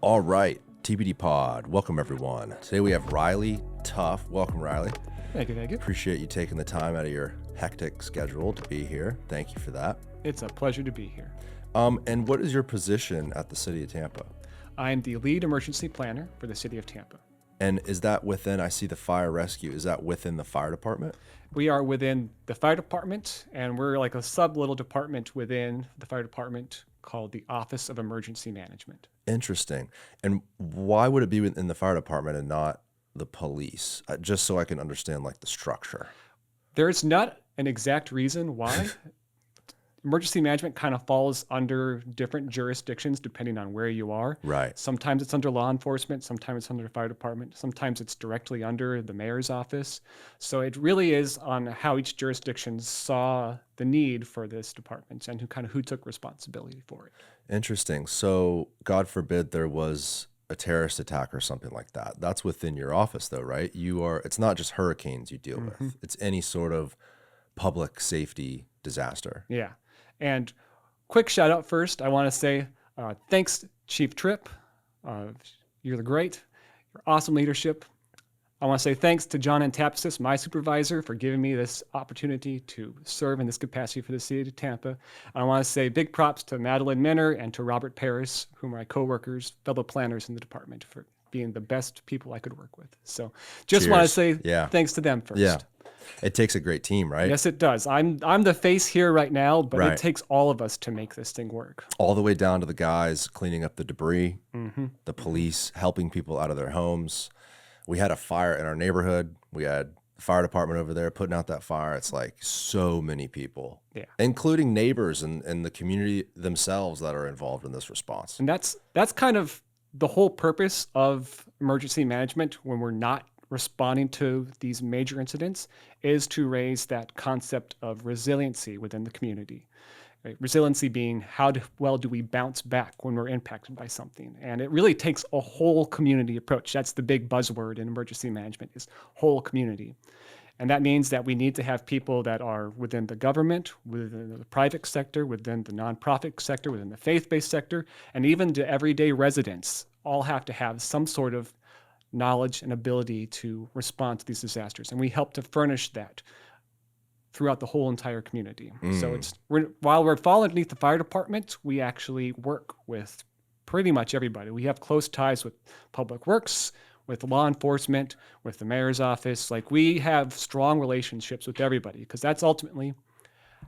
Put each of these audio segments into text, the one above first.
All right, TBD Pod. Welcome, everyone. Today we have Riley Tuff. Welcome, Riley. Thank you. Appreciate you taking the time out of your hectic schedule to be here. Thank you for that. It's a pleasure to be here. And what is your position at the City of Tampa? I'm the lead emergency planner for the City of Tampa. And is that within, I see the fire rescue, is that within the fire department? We are within the fire department, and we're like a sub-little department within the fire department called the Office of Emergency Management. Interesting. And why would it be within the fire department and not the police? Just so I can understand like the structure. There's not an exact reason why. Emergency management kind of falls under different jurisdictions depending on where you are. Right. Sometimes it's under law enforcement, sometimes it's under the fire department, sometimes it's directly under the mayor's office. So it really is on how each jurisdiction saw the need for this department and who took responsibility for it. Interesting. So God forbid there was a terrorist attack or something like that. That's within your office though, right? It's not just hurricanes you deal with. It's any sort of public safety disaster. Yeah. And quick shout out first, I want to say thanks, Chief Tripp. You're the great. Your awesome leadership. I want to say thanks to John Antapsis, my supervisor, for giving me this opportunity to serve in this capacity for the City of Tampa. I want to say big props to Madeline Minner and to Robert Paris, who are my coworkers, fellow planners in the department, for being the best people I could work with. So just want to say thanks to them first. Yeah. It takes a great team, right? Yes, it does. I'm the face here right now, but It takes all of us to make this thing work. All the way down to the guys cleaning up the debris, the police helping people out of their homes. We had a fire in our neighborhood. We had the fire department over there putting out that fire. It's like so many people, including neighbors and the community themselves that are involved in this response. And that's kind of the whole purpose of emergency management when we're not responding to these major incidents, is to raise that concept of resiliency within the community. Right? Resiliency being how well do we bounce back when we're impacted by something. And it really takes a whole community approach. That's the big buzzword in emergency management, is whole community. And that means that we need to have people that are within the government, within the private sector, within the nonprofit sector, within the faith-based sector, and even the everyday residents all have to have some sort of knowledge and ability to respond to these disasters. And we help to furnish that throughout the whole entire community. So while we're falling underneath the fire department, we actually work with pretty much everybody. We have close ties with Public Works, with law enforcement, with the mayor's office. Like, we have strong relationships with everybody, because that's ultimately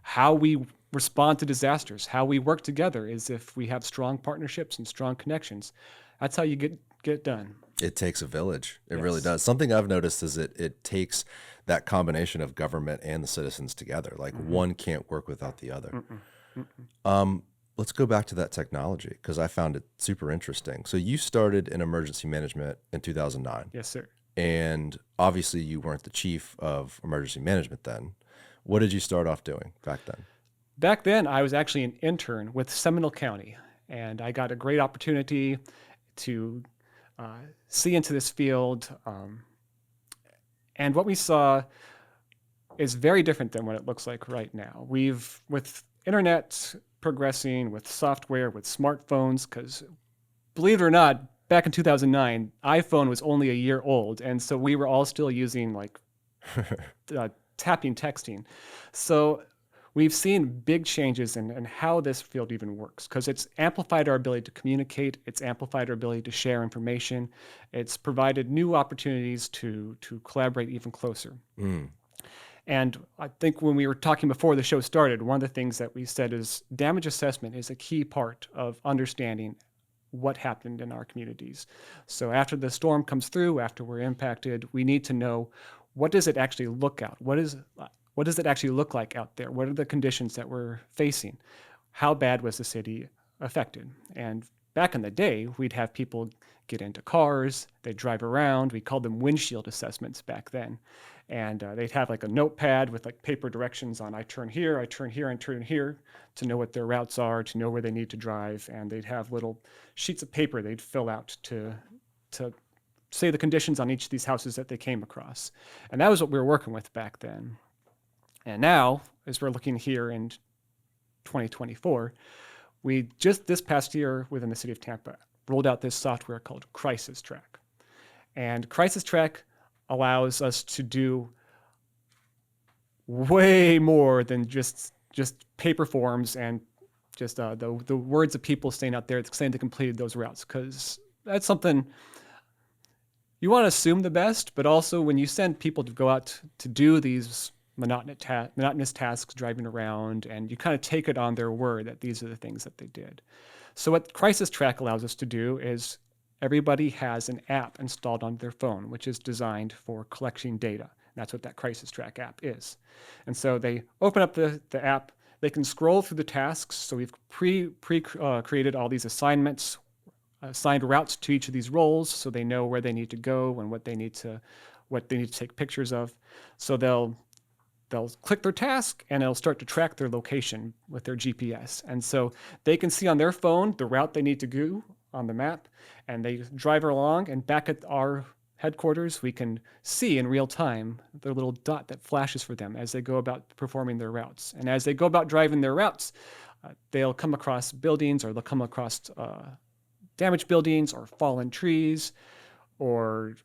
how we respond to disasters. How we work together is if we have strong partnerships and strong connections. That's how you get it done. It takes a village. It really does. Something I've noticed is it takes that combination of government and the citizens together. Like one can't work without the other. Let's go back to that technology, because I found it super interesting. So you started in emergency management in 2009. Yes, sir. And obviously you weren't the chief of emergency management then. What did you start off doing back then? Back then, I was actually an intern with Seminole County, and I got a great opportunity to see into this field. And what we saw is very different than what it looks like right now. With internet progressing, with software, with smartphones, because believe it or not, back in 2009, iPhone was only a year old. And so we were all still using tapping texting. So we've seen big changes in how this field even works, because it's amplified our ability to communicate. It's amplified our ability to share information. It's provided new opportunities to collaborate even closer. And I think when we were talking before the show started, one of the things that we said is damage assessment is a key part of understanding what happened in our communities. So after the storm comes through, after we're impacted, we need to know, what does it actually look out? What does it actually look like out there? What are the conditions that we're facing? How bad was the city affected? And back in the day, we'd have people get into cars, they'd drive around. We called them windshield assessments back then. And they'd have like a notepad with like paper directions on, I turn here, I turn here, I turn here, to know what their routes are, to know where they need to drive. And they'd have little sheets of paper they'd fill out to say the conditions on each of these houses that they came across. And that was what we were working with back then. And now, as we're looking here in 2024, we just this past year within the City of Tampa rolled out this software called Crisis Track. And Crisis Track allows us to do way more than just paper forms and just the words of people staying out there saying they completed those routes, because that's something you want to assume the best, but also when you send people to go out to do these monotonous tasks driving around, and you kind of take it on their word that these are the things that they did. So what Crisis Track allows us to do is everybody has an app installed on their phone, which is designed for collecting data. That's what that Crisis Track app is. And so they open up the app. They can scroll through the tasks. So we've created all these assignments, assigned routes to each of these roles, so they know where they need to go and what they need to take pictures of. So they'll click their task and it'll start to track their location with their GPS. And so they can see on their phone the route they need to go on the map, and they drive along, and back at our headquarters, we can see in real time the little dot that flashes for them as they go about performing their routes. And as they go about driving their routes, they'll come across buildings, or they'll come across damaged buildings or fallen trees or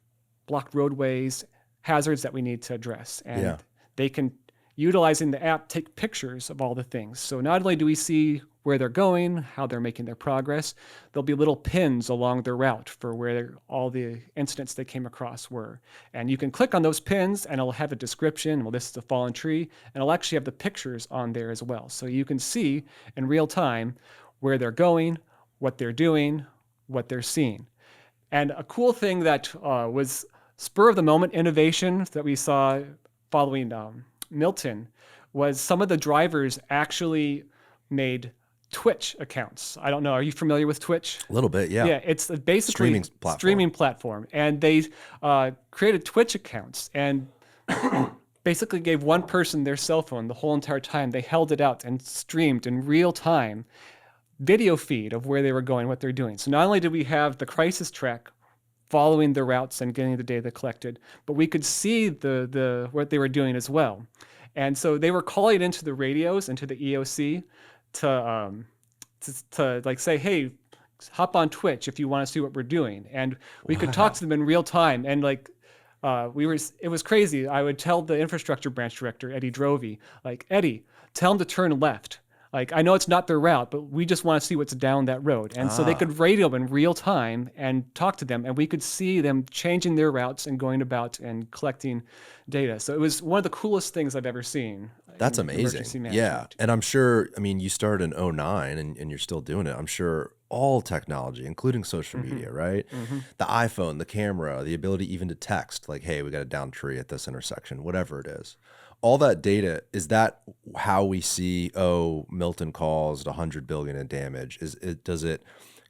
blocked roadways, hazards that we need to address. And they can, utilizing the app, take pictures of all the things. So not only do we see where they're going, how they're making their progress, there'll be little pins along their route for where all the incidents they came across were. And you can click on those pins and it'll have a description. Well, this is a fallen tree, and it'll actually have the pictures on there as well. So you can see in real time where they're going, what they're doing, what they're seeing. And a cool thing that was spur of the moment innovation that we saw following Milton was some of the drivers actually made Twitch accounts. I don't know. Are you familiar with Twitch? A little bit, yeah. Yeah, it's basically streaming platform. And they created Twitch accounts and basically gave one person their cell phone the whole entire time. They held it out and streamed in real time video feed of where they were going, what they're doing. So not only did we have the Crisis Track following the routes and getting the data collected, but we could see the what they were doing as well. And so they were calling into the radios, into the EOC, to like say, hey, hop on Twitch if you want to see what we're doing. And we could talk to them in real time. And like it was crazy. I would tell the infrastructure branch director, Eddie Drovey, like, Eddie, tell them to turn left. Like, I know it's not their route, but we just want to see what's down that road. And so they could radio in real time and talk to them, and we could see them changing their routes and going about and collecting data. So it was one of the coolest things I've ever seen. That's amazing. Yeah. And I'm sure, I mean, you started in 2009 and you're still doing it. I'm sure all technology, including social media, right? The iPhone, the camera, the ability even to text, like, hey, we got a downed tree at this intersection, whatever it is. All that data, is that how we see, Milton caused 100 billion in damage? Does it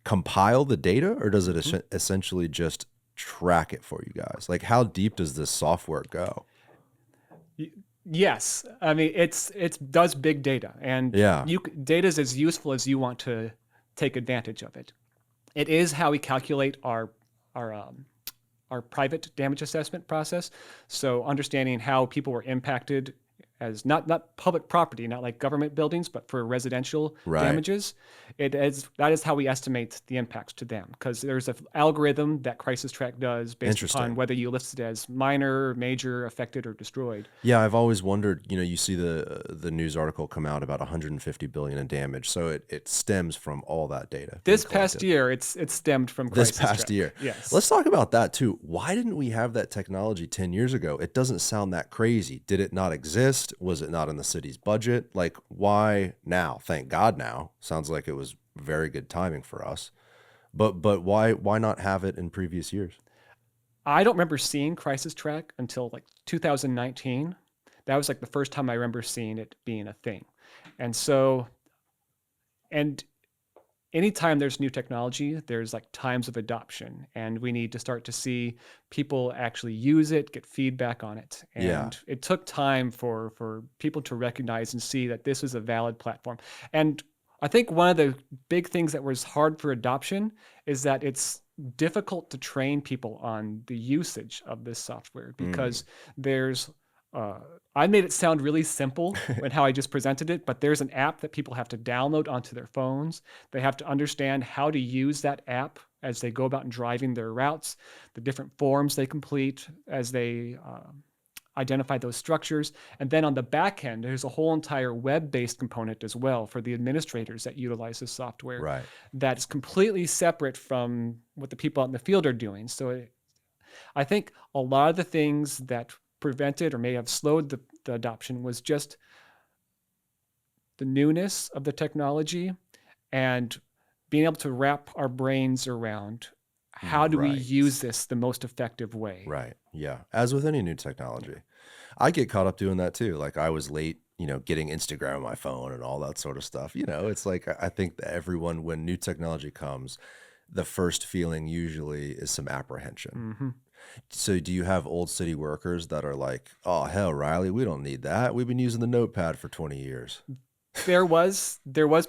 compile the data, or does it essentially just track it for you guys? Like, how deep does this software go? Yes. I mean, it does big data, and data is as useful as you want to take advantage of it. It is how we calculate our private damage assessment process. So understanding how people were impacted as not public property, not like government buildings, but for residential damages. That is how we estimate the impacts to them, because there's an algorithm that Crisis Track does based upon whether you list it as minor, major, affected, or destroyed. Yeah, I've always wondered, you see the news article come out about 150 billion in damage. So it stems from all that data. This past year, it's stemmed from Crisis Track. This past year. Yes. Let's talk about that too. Why didn't we have that technology 10 years ago? It doesn't sound that crazy. Did it not exist? Was it not in the city's budget? Like, why now? Thank God now. Sounds like it was very good timing for us. But why not have it in previous years? I don't remember seeing Crisis Track until like 2019. That was like the first time I remember seeing it being a thing. And anytime there's new technology, there's like times of adoption, and we need to start to see people actually use it, get feedback on it. And it took time for people to recognize and see that this is a valid platform. And I think one of the big things that was hard for adoption is that it's difficult to train people on the usage of this software, because there's I made it sound really simple in how I just presented it, but there's an app that people have to download onto their phones. They have to understand how to use that app as they go about driving their routes, the different forms they complete as they identify those structures. And then on the back end, there's a whole entire web-based component as well for the administrators that utilize this software. Right. That's completely separate from what the people out in the field are doing. So I think a lot of the things that prevented or may have slowed the adoption was just the newness of the technology and being able to wrap our brains around how do we use this the most effective way. Right. Yeah. As with any new technology, I get caught up doing that too. Like I was late, getting Instagram on my phone and all that sort of stuff. It's like, I think that everyone, when new technology comes, the first feeling usually is some apprehension. Mm-hmm. So do you have old city workers that are like, oh, hell, Riley, we don't need that. We've been using the notepad for 20 years. There was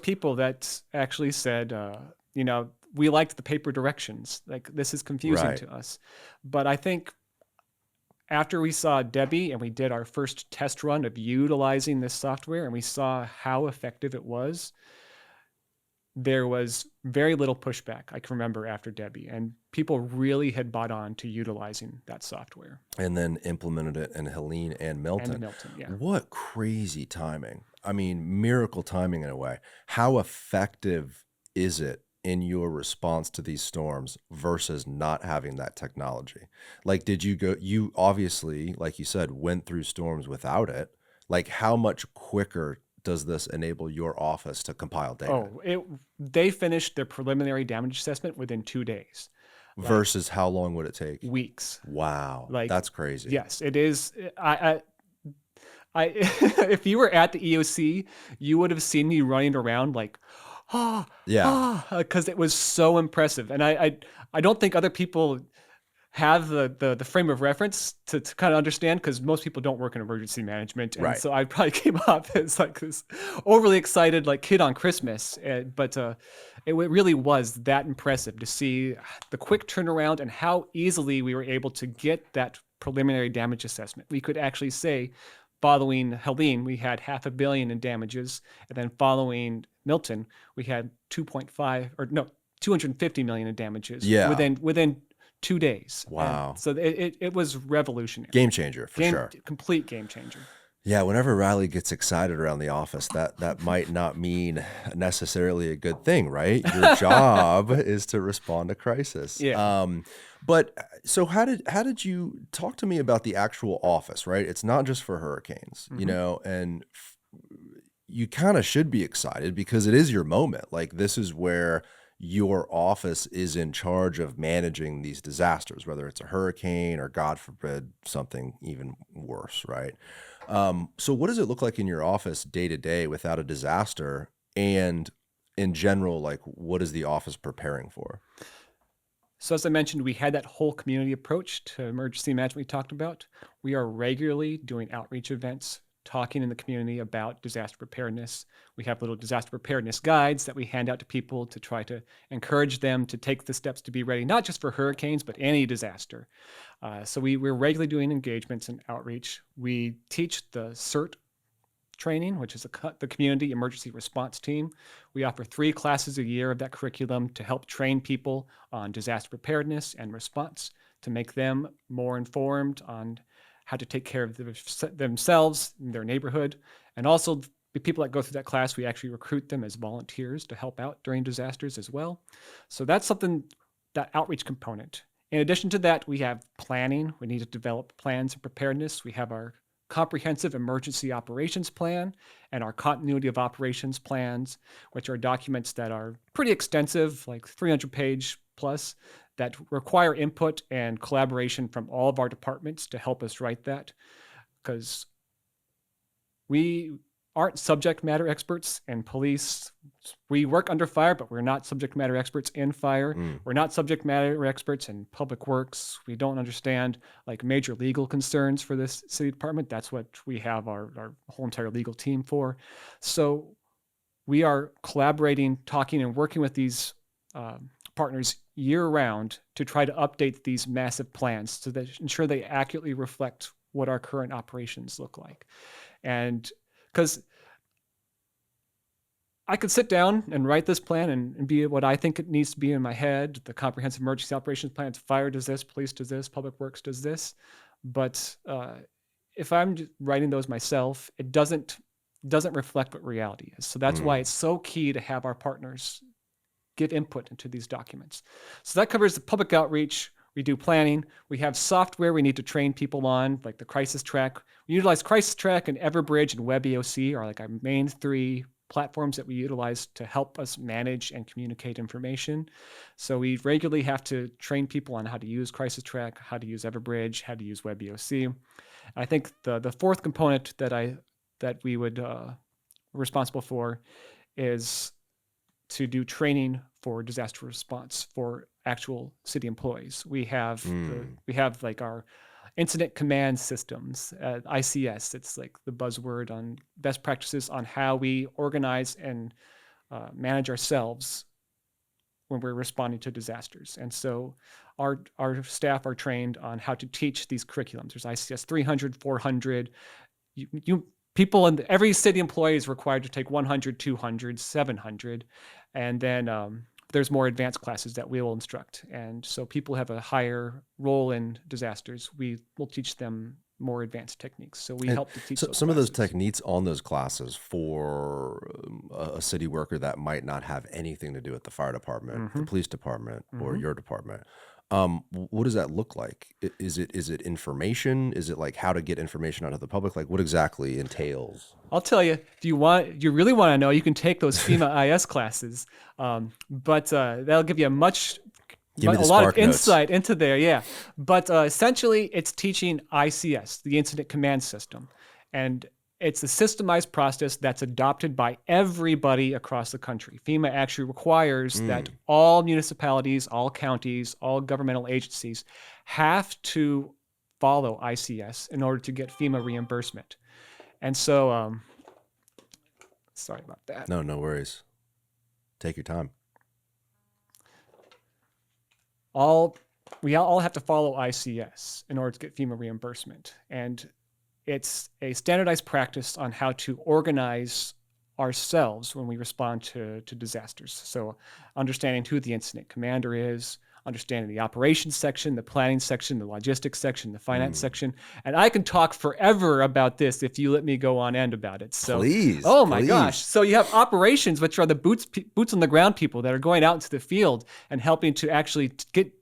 people that actually said, we liked the paper directions. Like, this is confusing to us. But I think after we saw Debbie and we did our first test run of utilizing this software and we saw how effective it was, there was very little pushback, I can remember, after Debbie, and people really had bought on to utilizing that software. And then implemented it in Helene and Milton. What crazy timing. I mean, miracle timing in a way. How effective is it in your response to these storms versus not having that technology? Like, you obviously, like you said, went through storms without it. Like, how much quicker does this enable your office to compile data? They finished their preliminary damage assessment within 2 days. Versus how long would it take? Weeks. Wow. That's crazy. Yes, it is. If you were at the EOC, you would have seen me running around like, because it was so impressive. And I don't think other people have the frame of reference to kind of understand, because most people don't work in emergency management. And so I probably came off as like this overly excited like kid on Christmas. But it really was that impressive to see the quick turnaround and how easily we were able to get that preliminary damage assessment. We could actually say, following Helene, we had $500 million in damages. And then following Milton, we had 250 million in damages within 2 days. Wow. And so it was revolutionary. Game changer, for sure. Complete game changer. Yeah, whenever Riley gets excited around the office, that might not mean necessarily a good thing, right? Your job is to respond to crisis. Yeah. But so how did you talk to me about the actual office, right? It's not just for hurricanes, and you kind of should be excited because it is your moment. Like, this is where your office is in charge of managing these disasters, whether it's a hurricane or, God forbid, something even worse, right? So what does it look like in your office day to day without a disaster? And in general, like, what is the office preparing for? So as I mentioned, we had that whole community approach to emergency management we talked about. We are regularly doing outreach events, talking in the community about disaster preparedness. We have little disaster preparedness guides that we hand out to people to try to encourage them to take the steps to be ready, not just for hurricanes, but any disaster. So we're regularly doing engagements and outreach. We teach the CERT training, which is the Community Emergency Response Team. We offer 3 classes a year of that curriculum to help train people on disaster preparedness and response, to make them more informed on how to take care of themselves in their neighborhood. And also, the people that go through that class, we actually recruit them as volunteers to help out during disasters as well. So that's something, that outreach component. In addition to that, we have planning. We need to develop plans of preparedness. We have our comprehensive emergency operations plan and our continuity of operations plans, which are documents that are pretty extensive, like 300-page plus, that require input and collaboration from all of our departments to help us write that, because we aren't subject matter experts in police. We work under fire, but we're not subject matter experts in fire. We're not subject matter experts in public works. We don't understand like major legal concerns for this city department. That's what we have our whole entire legal team for. So we are collaborating, talking, and working with these partners year round to try to update these massive plans so that ensure they accurately reflect what our current operations look like. And because I could sit down and write this plan and be what I think it needs to be in my head. The comprehensive emergency operations plan, fire does this, police does this, public works does this. But if I'm writing those myself, it doesn't reflect what reality is. So that's why it's so key to have our partners give input into these documents. So that covers the public outreach. We do planning. We have software we need to train people on, like the crisis track. We utilize crisis track and Everbridge and WebEOC are like our main 3 platforms that we utilize to help us manage and communicate information. So we regularly have to train people on how to use crisis track, how to use Everbridge, how to use WebEOC. I think the 4th component that we would responsible for is to do training for disaster response for actual city employees. We have like our incident command systems, ICS. It's like the buzzword on best practices on how we organize and manage ourselves when we're responding to disasters. And so our staff are trained on how to teach these curriculums. There's ICS 300, 400. People in every city employee is required to take 100, 200, 700. And then there's more advanced classes that we will instruct. And so people have a higher role in disasters. We will teach them more advanced techniques. So we help to teach some of those techniques on those classes for a city worker that might not have anything to do with the fire department, the police department, or your department. What does that look like? Is it information? Is it like how to get information out of the public? Like what exactly entails? I'll tell you, if you really want to know, you can take those FEMA IS classes. But that'll give you a lot of insight into there. Yeah. But essentially it's teaching ICS, the incident command system. And it's a systemized process that's adopted by everybody across the country. FEMA actually requires that all municipalities, all counties, all governmental agencies have to follow ICS in order to get FEMA reimbursement. And so, sorry about that. No worries. Take your time. We all have to follow ICS in order to get FEMA reimbursement. And it's a standardized practice on how to organize ourselves when we respond to disasters. So understanding who the incident commander is, understanding the operations section, the planning section, the logistics section, the finance section. And I can talk forever about this if you let me go on end about it. So, please. Oh my gosh. So you have operations, which are the boots on the ground people that are going out into the field and helping to actually get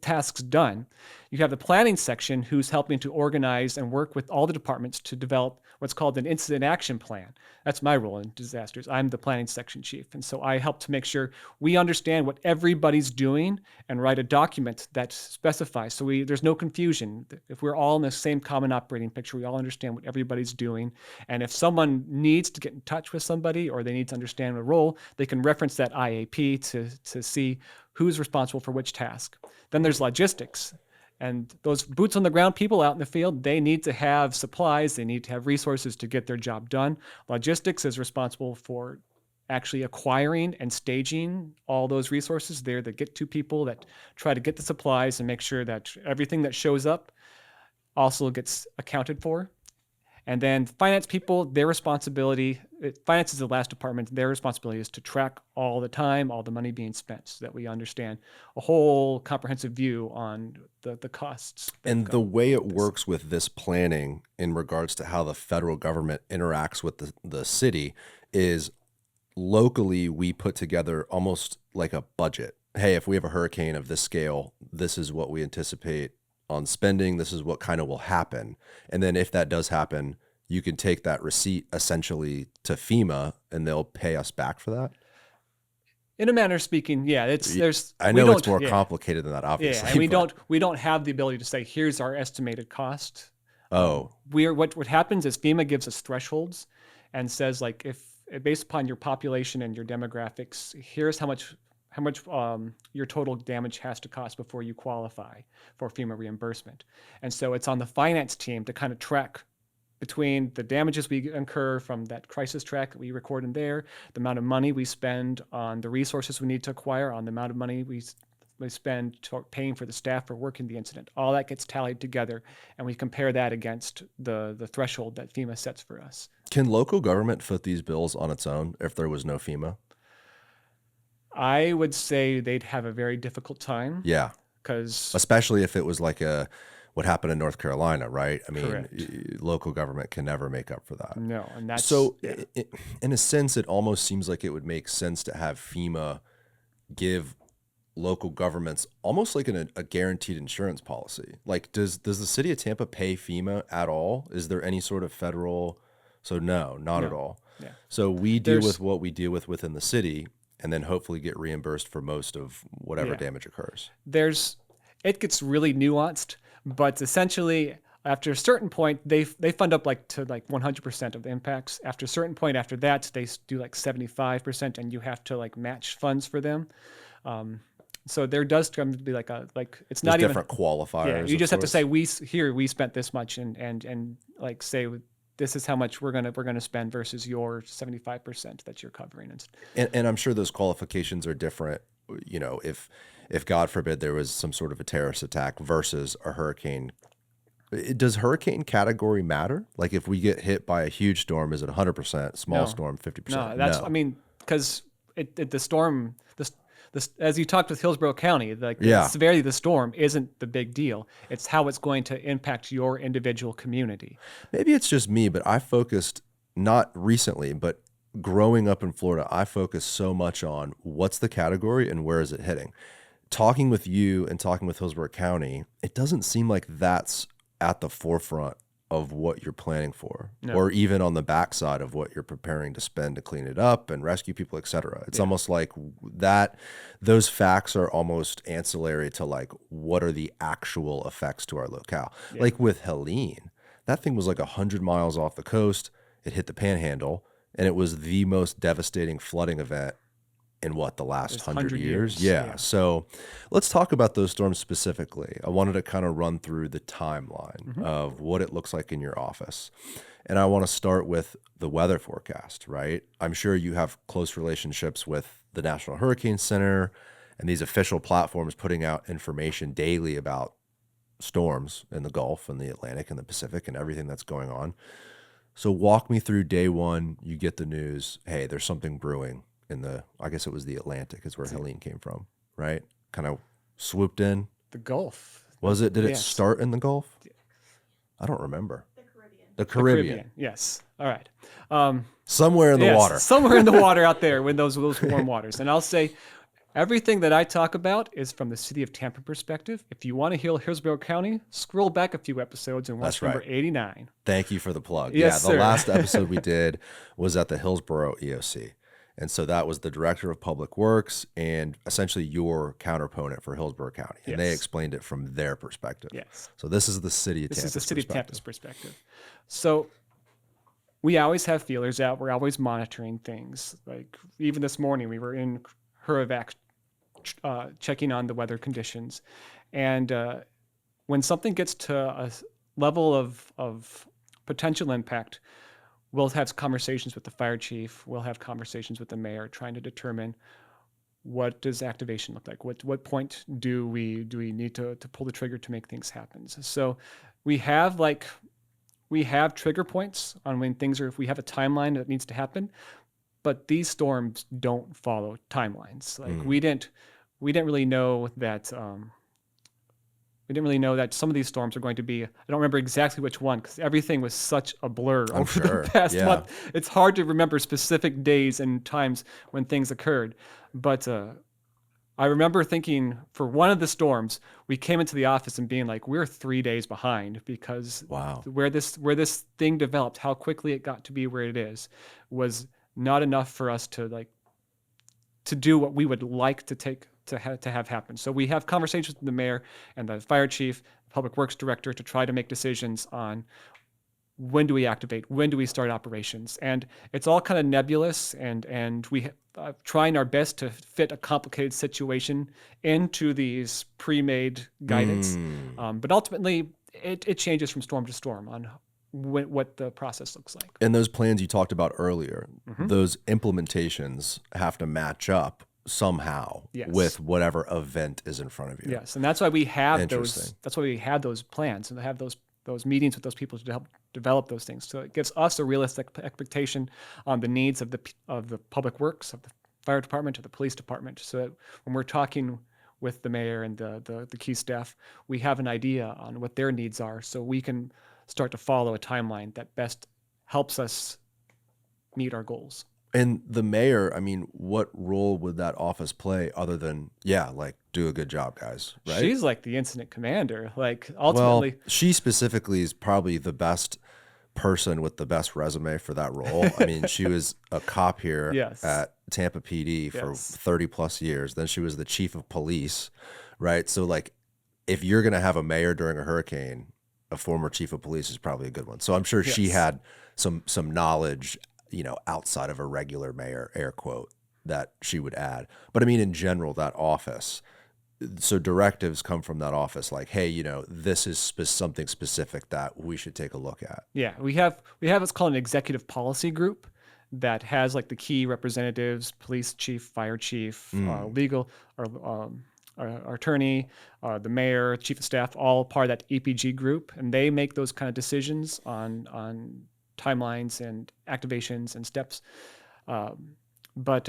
tasks done. You have the planning section who's helping to organize and work with all the departments to develop what's called an incident action plan. That's my role in disasters. I'm the planning section chief. And so I help to make sure we understand what everybody's doing and write a document that specifies. So there's no confusion. If we're all in the same common operating picture, we all understand what everybody's doing. And if someone needs to get in touch with somebody or they need to understand a role, they can reference that IAP to see who's responsible for which task. Then there's logistics. And those boots on the ground people out in the field, they need to have supplies. They need to have resources to get their job done. Logistics is responsible for actually acquiring and staging all those resources. They're the get-to people that try to get the supplies and make sure that everything that shows up also gets accounted for. And then finance people, finance is the last department. Their responsibility is to track all the time, all the money being spent so that we understand a whole comprehensive view on the costs. And the way it works with this planning in regards to how the federal government interacts with the city is locally we put together almost like a budget. Hey, if we have a hurricane of this scale, this is what we anticipate on spending, this is what kind of will happen. And then if that does happen, you can take that receipt essentially to FEMA and they'll pay us back for that. In a manner of speaking, yeah, I know it's more complicated than that, obviously. Yeah, and we don't have the ability to say, here's our estimated cost. Oh. What happens is FEMA gives us thresholds and says, like, if based upon your population and your demographics, here's how much your total damage has to cost before you qualify for FEMA reimbursement. And so it's on the finance team to kind of track between the damages we incur from that crisis track that we record in there, the amount of money we spend on the resources we need to acquire, on the amount of money we spend paying for the staff for working the incident. All that gets tallied together, and we compare that against the threshold that FEMA sets for us. Can local government foot these bills on its own if there was no FEMA? I would say they'd have a very difficult time. Yeah. Because especially if it was like what happened in North Carolina, right? I mean, correct. Local government can never make up for that. No, and that's so. Yeah. In a sense, it almost seems like it would make sense to have FEMA give local governments almost like a guaranteed insurance policy. Like, does the city of Tampa pay FEMA at all? Is there any sort of federal? So no, not at all. Yeah. So we deal with what we deal with within the city, and then hopefully get reimbursed for most of whatever damage occurs. It gets really nuanced, but essentially after a certain point, they fund up to 100% of the impacts. After a certain point after that, they do 75%, and you have to match funds for them. So there does come to be it's not even different qualifiers. Yeah, you just have to say we spent this much and say this is how much we're gonna spend versus your 75% that you're covering. And I'm sure those qualifications are different. If God forbid there was some sort of a terrorist attack versus a hurricane, does hurricane category matter? Like if we get hit by a huge storm, is it 100%? Small storm, 50%? No, because the storm, as you talked with Hillsborough County, the severity of the storm isn't the big deal. It's how it's going to impact your individual community. Maybe it's just me, but I focused, not recently, but growing up in Florida, I focused so much on what's the category and where is it hitting. Talking with you and talking with Hillsborough County, it doesn't seem like that's at the forefront of what you're planning for, or even on the backside of what you're preparing to spend to clean it up and rescue people, et cetera. It's almost like those facts are almost ancillary to what are the actual effects to our locale. Yeah. Like with Helene, that thing was 100 miles off the coast. It hit the Panhandle, and it was the most devastating flooding event in the last 100 years? Yeah. So let's talk about those storms specifically. I wanted to kind of run through the timeline of what it looks like in your office. And I want to start with the weather forecast, right? I'm sure you have close relationships with the National Hurricane Center and these official platforms putting out information daily about storms in the Gulf and the Atlantic and the Pacific and everything that's going on. So walk me through day one. You get the news, hey, there's something brewing. I guess it was the Atlantic is where Helene came from, right? Kind of swooped in. The Gulf. Was it? Did it start in the Gulf? I don't remember. The Caribbean. Yes. All right. Somewhere in the water. Somewhere in the water out there with those warm waters. And I'll say everything that I talk about is from the City of Tampa perspective. If you want to hear Hillsborough County, scroll back a few episodes and watch number 89. Thank you for the plug. Yes, the last episode we did was at the Hillsborough EOC. And so that was the director of public works and essentially your counterponent for Hillsborough County. And they explained it from their perspective. Yes. So this is the city of Tampa's perspective. This is the city of Tampa's perspective. So we always have feelers out. We're always monitoring things. Like even this morning, we were in Hurrivac checking on the weather conditions. And when something gets to a level of potential impact, we'll have conversations with the fire chief. We'll have conversations with the mayor, trying to determine what does activation look like. What point do we need to pull the trigger to make things happen? So we have trigger points on when things are. If we have a timeline that needs to happen, but these storms don't follow timelines. We didn't really know that. We didn't really know that some of these storms are going to be, I don't remember exactly which one because everything was such a blur over the past month. It's hard to remember specific days and times when things occurred. But I remember thinking for one of the storms, we came into the office and being like, we're 3 days behind because where this thing developed, how quickly it got to be where it is, was not enough for us to do what we would like to have happen. So we have conversations with the mayor and the fire chief, public works director to try to make decisions on when do we activate, when do we start operations. And it's all kind of nebulous and we trying our best to fit a complicated situation into these pre-made guidance. But ultimately it changes from storm to storm on what the process looks like. And those plans you talked about earlier, those implementations have to match up somehow Yes. with whatever event is in front of you. Yes, and that's why we have Interesting. those. That's why we have those plans and have those meetings with those people to help develop those things. So it gives us a realistic expectation on the needs of the public works, of the fire department, of the police department. So that when we're talking with the mayor and the key staff, we have an idea on what their needs are, so we can start to follow a timeline that best helps us meet our goals. And the mayor, I mean, what role would that office play other than, like, do a good job, guys, right? She's like the incident commander. Like, ultimately. Well, she specifically is probably the best person with the best resume for that role. I mean, she was a cop here Yes. at Tampa PD for Yes. 30 plus years. Then she was the chief of police, right? So, like, if you're going to have a mayor during a hurricane, a former chief of police is probably a good one. So I'm sure she Yes. had some knowledge, outside of a regular mayor, air quote, that she would add. But I mean, in general, that office, so directives come from that office, like, hey, this is something specific that we should take a look at. Yeah, we have what's called an executive policy group that has like the key representatives, police chief, fire chief, legal, or our attorney, the mayor, chief of staff, all part of that EPG group, and they make those kind of decisions on timelines and activations and steps. But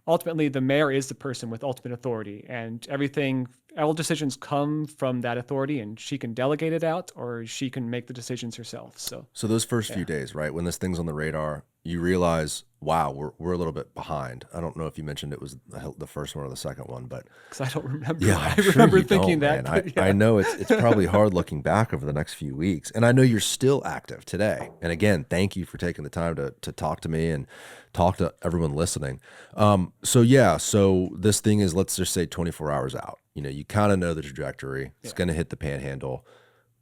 ultimately, the mayor is the person with ultimate authority, and all decisions come from that authority, and she can delegate it out or she can make the decisions herself. So those first few days, right, when this thing's on the radar, you realize, wow, we're a little bit behind. I don't know if you mentioned it was the first one or the second one, but because I don't remember. yeah, I remember thinking man. that. I know it's probably hard looking back over the next few weeks, and I know you're still active today. And again, thank you for taking the time to talk to me and talk to everyone listening. So this thing is, let's just say 24 hours out. You kind of know the trajectory. It's going to hit the panhandle.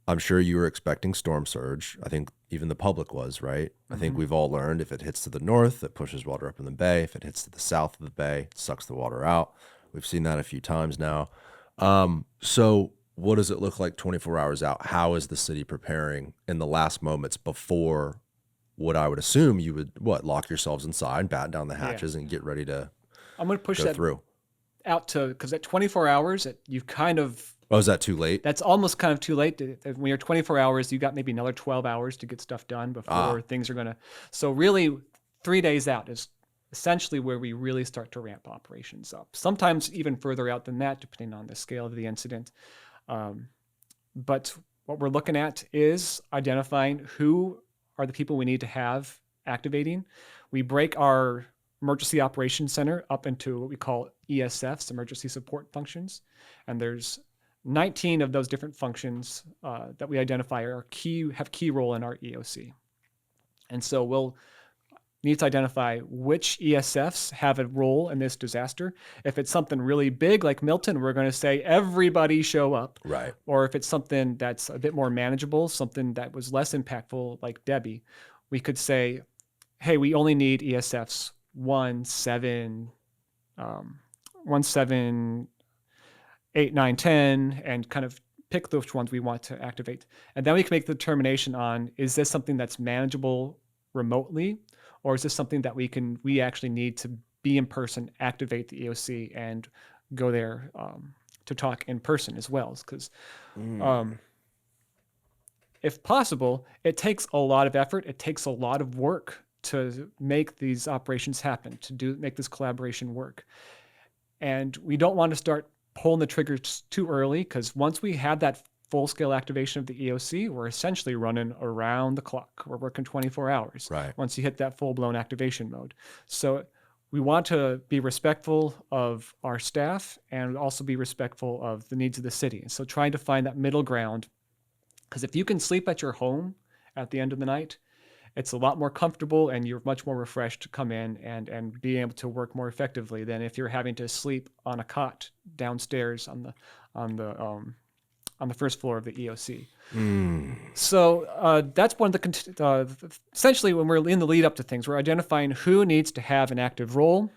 I'm sure you were expecting storm surge. I think even the public was, right? I think we've all learned if it hits to the north, it pushes water up in the bay. If it hits to the south of the bay, it sucks the water out. We've seen that a few times now. So what does it look like 24 hours out? How is the city preparing in the last moments before what I would assume you would, lock yourselves inside, batten down the hatches, and get ready to I'm going to push go that through? out to, because at 24 hours, you've kind of, Oh, is that too late? that's almost kind of too late. When you're 24 hours, you got maybe another 12 hours to get stuff done before things are going to. So really, 3 days out is essentially where we really start to ramp operations up. Sometimes even further out than that, depending on the scale of the incident. But what we're looking at is identifying who are the people we need to have activating. We break our emergency operations center up into what we call ESFs, emergency support functions. And there's 19 of those different functions that we identify have key role in our EOC. And so we'll need to identify which ESFs have a role in this disaster. If it's something really big like Milton, we're going to say everybody show up. Right. Or if it's something that's a bit more manageable, something that was less impactful like Debbie, we could say, hey, we only need ESFs 1, 7, 8, 9, 10, and kind of pick which ones we want to activate. And then we can make the determination on, is this something that's manageable remotely, or is this something that we actually need to be in person, activate the EOC, and go there to talk in person as well? Because if possible, it takes a lot of effort. It takes a lot of work to make these operations happen, to make this collaboration work. And we don't want to start pulling the trigger too early, because once we have that full-scale activation of the EOC, we're essentially running around the clock. We're working 24 hours once you hit that full-blown activation mode. So we want to be respectful of our staff and also be respectful of the needs of the city. And so trying to find that middle ground, because if you can sleep at your home at the end of the night, it's a lot more comfortable and you're much more refreshed to come in and be able to work more effectively than if you're having to sleep on a cot downstairs on the first floor of the EOC. So that's one of the essentially when we're in the lead up to things, we're identifying who needs to have an active role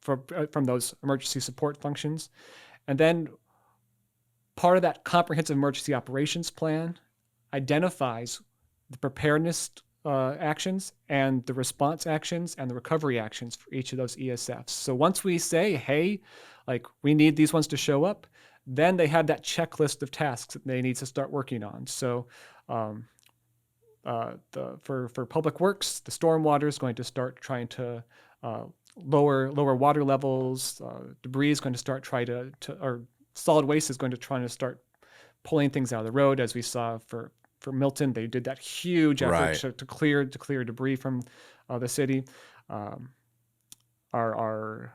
from those emergency support functions, and then part of that comprehensive emergency operations plan identifies the preparedness actions and the response actions and the recovery actions for each of those ESFs. So once we say, hey, like we need these ones to show up, then they have that checklist of tasks that they need to start working on. So for public works, the stormwater is going to start trying to lower water levels. Debris is going to start or solid waste is going to try to start pulling things out of the road, as we saw for Milton. They did that huge effort to clear debris from the city. Our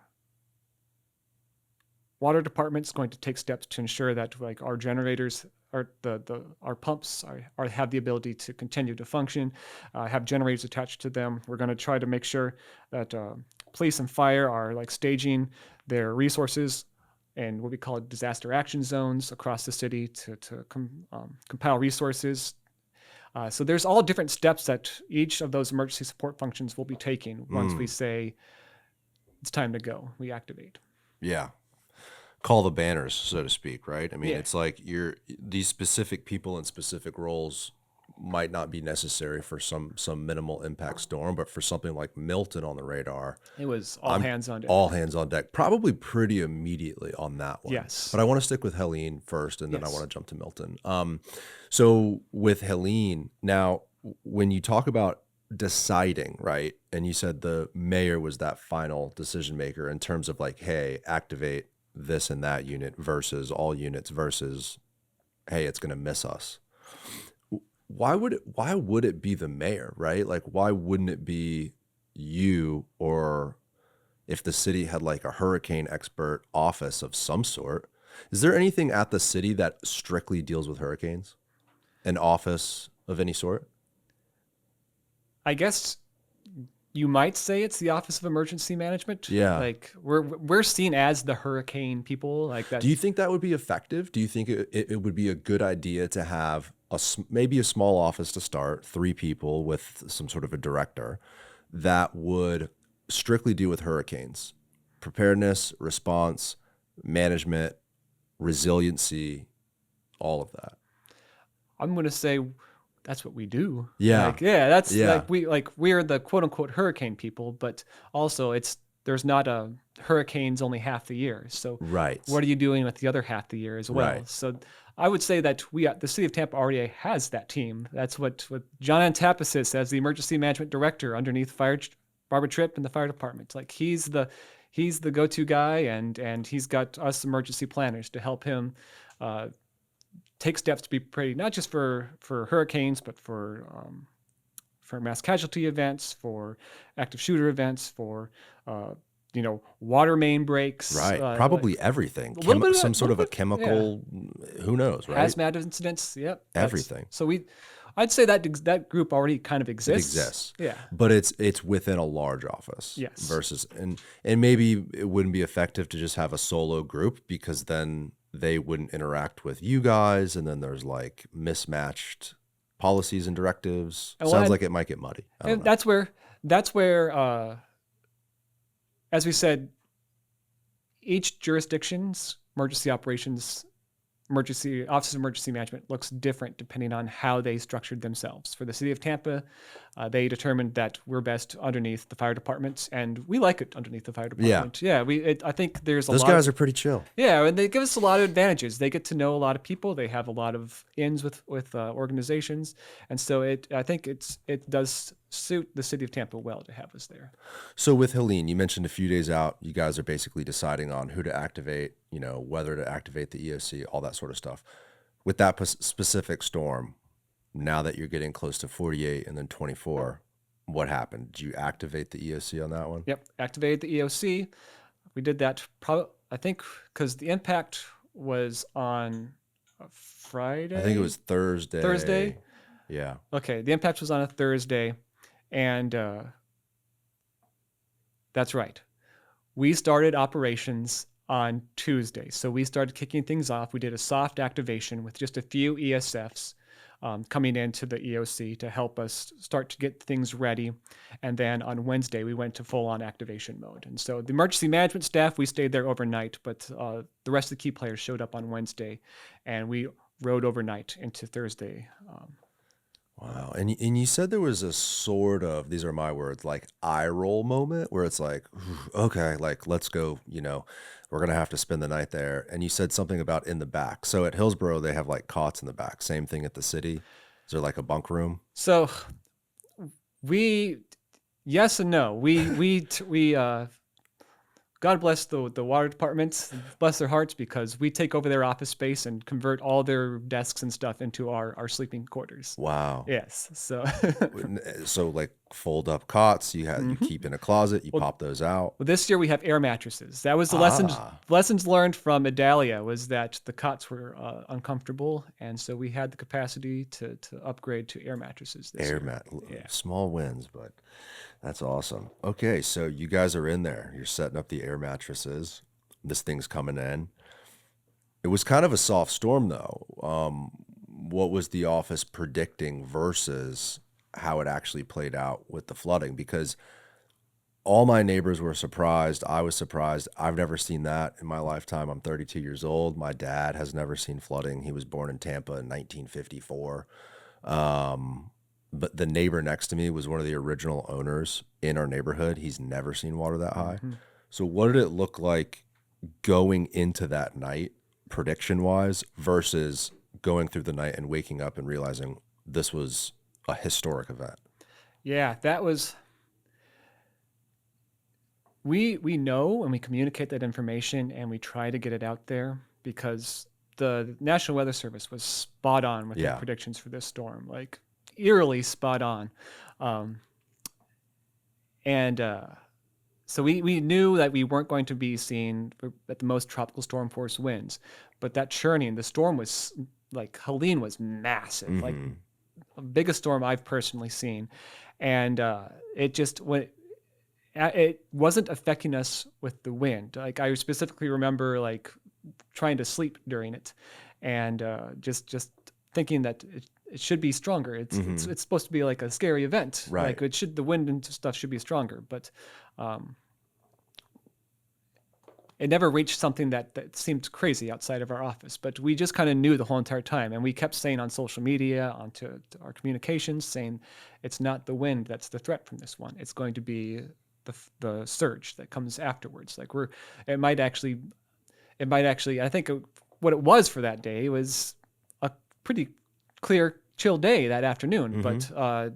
water department is going to take steps to ensure that like our generators, our pumps have the ability to continue to function, have generators attached to them. We're going to try to make sure that police and fire are like staging their resources and what we call disaster action zones across the city to compile resources. So there's all different steps that each of those emergency support functions will be taking once we say it's time to go, we activate. Yeah. Call the banners, so to speak, right? I mean, it's like these specific people in specific roles might not be necessary for some minimal impact storm, but for something like Milton on the radar, it was all hands on deck. All hands on deck, probably pretty immediately on that one. Yes. But I want to stick with Helene first, and then I want to jump to Milton. So with Helene, now, when you talk about deciding, right, and you said the mayor was that final decision maker in terms of like, hey, activate this and that unit versus all units versus, hey, it's going to miss us. Why would it be the mayor, right? Like, why wouldn't it be you, or if the city had like a hurricane expert office of some sort? Is there anything at the city that strictly deals with hurricanes? An office of any sort? I guess you might say it's the Office of Emergency Management. Yeah. Like we're seen as the hurricane people like that. Do you think that would be effective? Do you think it would be a good idea to have maybe a small office to start, 3 people with some sort of a director that would strictly deal with hurricanes, preparedness, response, management, resiliency, all of that? I'm going to say that's what we do. Yeah. We're the quote unquote hurricane people, but also there's not a hurricanes only half the year. So what are you doing with the other half the year as well? Right. So I would say that the City of Tampa already has that team. That's what John Antapasis as the emergency management director underneath Barbara Tripp in the fire department. Like he's the go-to guy, and he's got us emergency planners to help him take steps to be prepared, not just for hurricanes, but for mass casualty events, for active shooter events, for water main breaks. Right. Probably everything. Some sort of a chemical, who knows, right? Hazmat incidents. Yep. Everything. So I'd say that group already kind of exists. It exists. Yeah. But it's within a large office. Yes. Versus, and maybe it wouldn't be effective to just have a solo group, because then they wouldn't interact with you guys, and then there's like mismatched policies and directives. Sounds like it might get muddy. And that's where as we said, each jurisdiction's emergency operations, Office of Emergency Management looks different depending on how they structured themselves. For the City of Tampa, they determined that we're best underneath the fire department, and we like it underneath the fire department. Yeah. I think there's those guys are pretty chill. Yeah, and they give us a lot of advantages. They get to know a lot of people. They have a lot of ins with organizations, and so I think it does suit the City of Tampa well to have us there. So with Helene, you mentioned a few days out, you guys are basically deciding on who to activate, whether to activate the EOC, all that sort of stuff. With that specific storm, now that you're getting close to 48 and then 24, what happened? Did you activate the EOC on that one? Yep, activated the EOC. We did that I think because the impact was on a Friday. I think it was Thursday. Thursday? Yeah. Okay, the impact was on a Thursday, and that's right. We started operations on Tuesday. So we started kicking things off. We did a soft activation with just a few ESFs coming into the EOC to help us start to get things ready. And then on Wednesday, we went to full-on activation mode. And so the emergency management staff, we stayed there overnight, but the rest of the key players showed up on Wednesday, and we rode overnight into Thursday. Wow. And you said there was a sort of, these are my words, like eye roll moment where it's like, okay, like let's go, we're going to have to spend the night there. And you said something about in the back. So at Hillsborough, they have like cots in the back. Same thing at the city. Is there like a bunk room? So yes and no. God bless the water department, bless their hearts, because we take over their office space and convert all their desks and stuff into our sleeping quarters. Wow. Yes. So So like fold up cots, you keep in a closet, you pop those out. well, this year we have air mattresses. That was the lessons learned from Idalia, was that the cots were uncomfortable, and so we had the capacity to upgrade to air mattresses this year. Small wins, but that's awesome. Okay, so you guys are in there. You're setting up the air mattresses. This thing's coming in. It was kind of a soft storm, though. What was the office predicting versus how it actually played out with the flooding? Because all my neighbors were surprised. I was surprised. I've never seen that in my lifetime. I'm 32 years old. My dad has never seen flooding. He was born in Tampa in 1954. But the neighbor next to me was one of the original owners in our neighborhood. He's never seen water that high. Mm-hmm. So what did it look like going into that night, prediction-wise, versus going through the night and waking up and realizing this was a historic event? Yeah, that was... We know and we communicate that information and we try to get it out there, because the National Weather Service was spot on with their predictions for this storm. Like, eerily spot on. So we knew that we weren't going to be seeing at the most tropical storm force winds, but that churning, the storm was like, Helene was massive, like the biggest storm I've personally seen. And it wasn't affecting us with the wind. Like, I specifically remember like trying to sleep during it, and just thinking that it should be stronger. It's supposed to be like a scary event. Right. Like, the wind and stuff should be stronger, but it never reached something that seemed crazy outside of our office. But we just kind of knew the whole entire time, and we kept saying on social media, onto our communications, saying it's not the wind that's the threat from this one. It's going to be the surge that comes afterwards. Like, it might actually. I think what it was for that day was a pretty clear, chill day that afternoon, but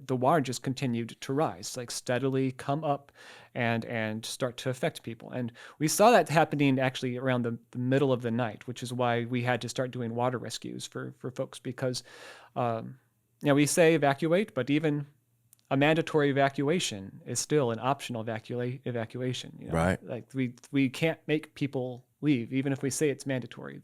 the water just continued to rise, like steadily come up and start to affect people. And we saw that happening actually around the middle of the night, which is why we had to start doing water rescues for folks, because we say evacuate, but even a mandatory evacuation is still an optional evacuation. Right. Like, we can't make people leave, even if we say it's mandatory.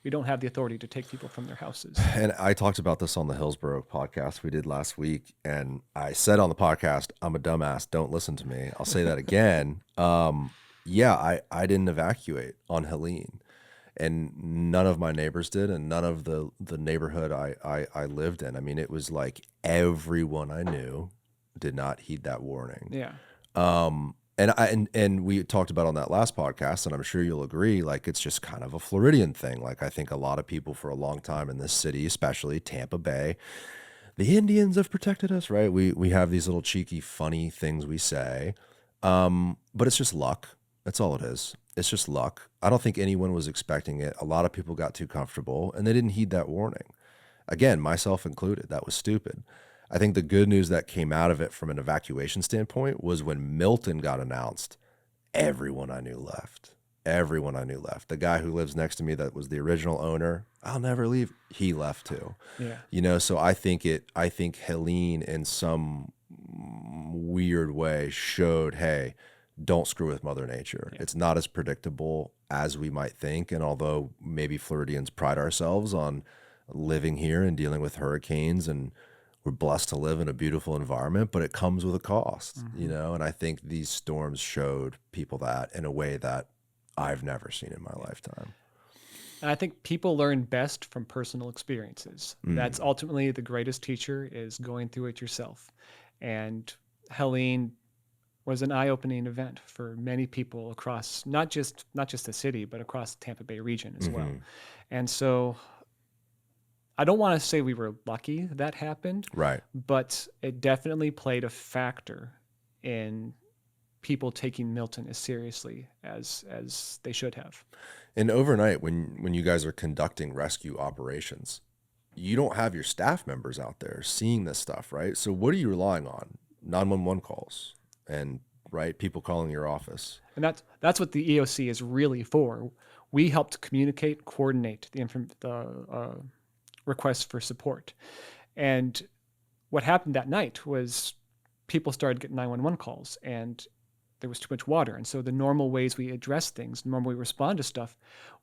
We don't have the authority to take people from their houses. And I talked about this on the Hillsborough podcast we did last week, and I said on the podcast, I'm a dumbass, don't listen to me. I'll say that again. I didn't evacuate on Helene, and none of my neighbors did, and none of the neighborhood I lived in. I mean, it was like everyone I knew did not heed that warning. Yeah. And we talked about on that last podcast, and I'm sure you'll agree, like, it's just kind of a Floridian thing. Like, I think a lot of people for a long time in this city, especially Tampa Bay, the Indians have protected us, right? We have these little cheeky, funny things we say, but it's just luck. That's all it is. It's just luck. I don't think anyone was expecting it. A lot of people got too comfortable, and they didn't heed that warning. Again, myself included. That was stupid. I think the good news that came out of it from an evacuation standpoint was when Milton got announced, everyone I knew left. Everyone I knew left. The guy who lives next to me that was the original owner, I'll never leave, he left too. Yeah. So I think Helene in some weird way showed, hey, don't screw with Mother Nature. Yeah. It's not as predictable as we might think. And although maybe Floridians pride ourselves on living here and dealing with hurricanes, and we're blessed to live in a beautiful environment, but it comes with a cost, and I think these storms showed people that in a way that I've never seen in my lifetime. And I think people learn best from personal experiences. That's ultimately the greatest teacher, is going through it yourself. And Helene was an eye-opening event for many people across not just the city, but across the Tampa Bay region as well. And so I don't want to say we were lucky that happened, Right. but it definitely played a factor in people taking Milton as seriously as they should have. And overnight, when you guys are conducting rescue operations, you don't have your staff members out there seeing this stuff, right? So what are you relying on? 911 calls and, right, people calling your office. And that's what the EOC is really for. We help to communicate, coordinate the requests for support. And what happened that night was people started getting 911 calls, and there was too much water. And so the normal ways we address things, the normal way we respond to stuff,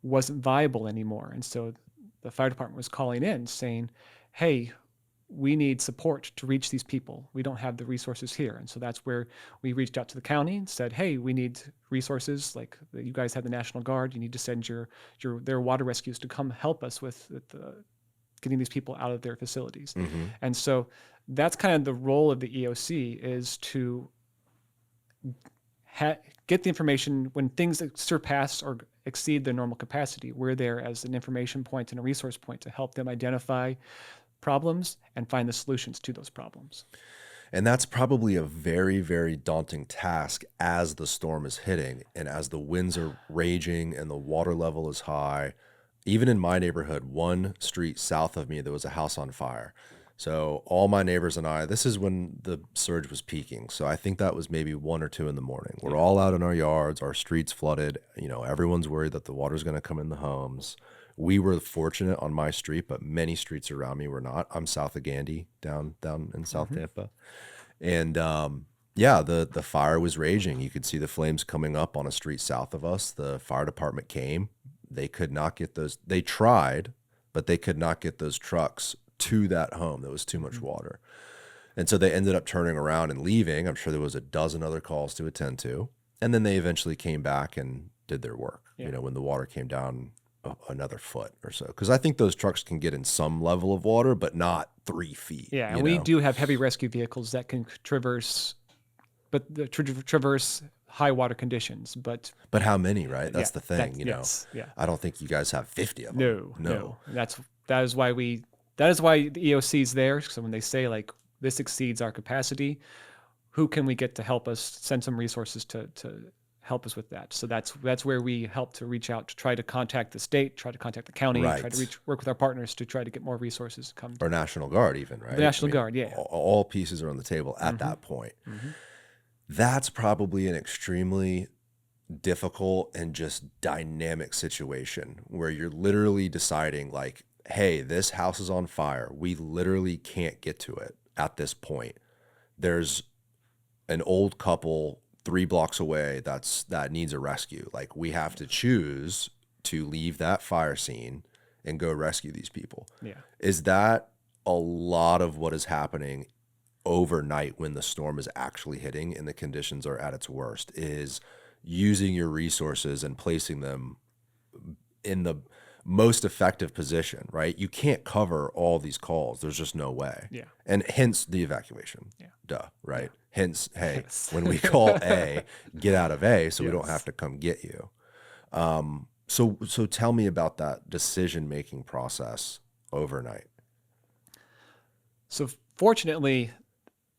wasn't viable anymore. And so the fire department was calling in saying, hey, we need support to reach these people. We don't have the resources here. And so that's where we reached out to the county and said, hey, we need resources. Like, you guys have the National Guard. You need to send their water rescues to come help us with getting these people out of their facilities. Mm-hmm. And so that's kind of the role of the EOC, is to get the information when things surpass or exceed their normal capacity. We're there as an information point and a resource point to help them identify problems and find the solutions to those problems. And that's probably a very, very daunting task as the storm is hitting and as the winds are raging and the water level is high. Even in my neighborhood, one street south of me, there was a house on fire. So all my neighbors and I, this is when the surge was peaking. So I think that was maybe 1 or 2 in the morning. We're all out in our yards, our streets flooded. You know, everyone's worried that the water's going to come in the homes. We were fortunate on my street, but many streets around me were not. I'm south of Gandy, down in South Tampa. And yeah, the fire was raging. You could see the flames coming up on a street south of us. The fire department came. They could not get those. They tried, but they could not get those trucks to that home. There was too much water. And so they ended up turning around and leaving. I'm sure there was a dozen other calls to attend to. And then they eventually came back and did their work, you know, when the water came down another foot or so. Because I think those trucks can get in some level of water, but not 3 feet. Yeah, and we do have heavy rescue vehicles that can traverse high water conditions. But how many, right? That's the thing, you know. Yes, yeah. I don't think you guys have 50 of them. No. That is why the EOC is there. So when they say, like, this exceeds our capacity, who can we get to help us, send some resources to help us with that? So that's where we help to reach out, to try to contact the state, try to contact the county, right. try to work with our partners to try to get more resources to come. Or National Guard even, right? The National Guard, yeah. All pieces are on the table at that point. Mm-hmm. That's probably an extremely difficult and just dynamic situation where you're literally deciding, like, hey, this house is on fire. We literally can't get to it at this point. There's an old couple 3 blocks away that needs a rescue. Like, we have to choose to leave that fire scene and go rescue these people. Yeah. Is that a lot of what is happening overnight when the storm is actually hitting and the conditions are at its worst, is using your resources and placing them in the most effective position, right? You can't cover all these calls. There's just no way. Yeah. And hence the evacuation. Yeah. Duh, right? Yeah. Hence, hey, when we call A, get out of A so we don't have to come get you. So tell me about that decision-making process overnight. So fortunately,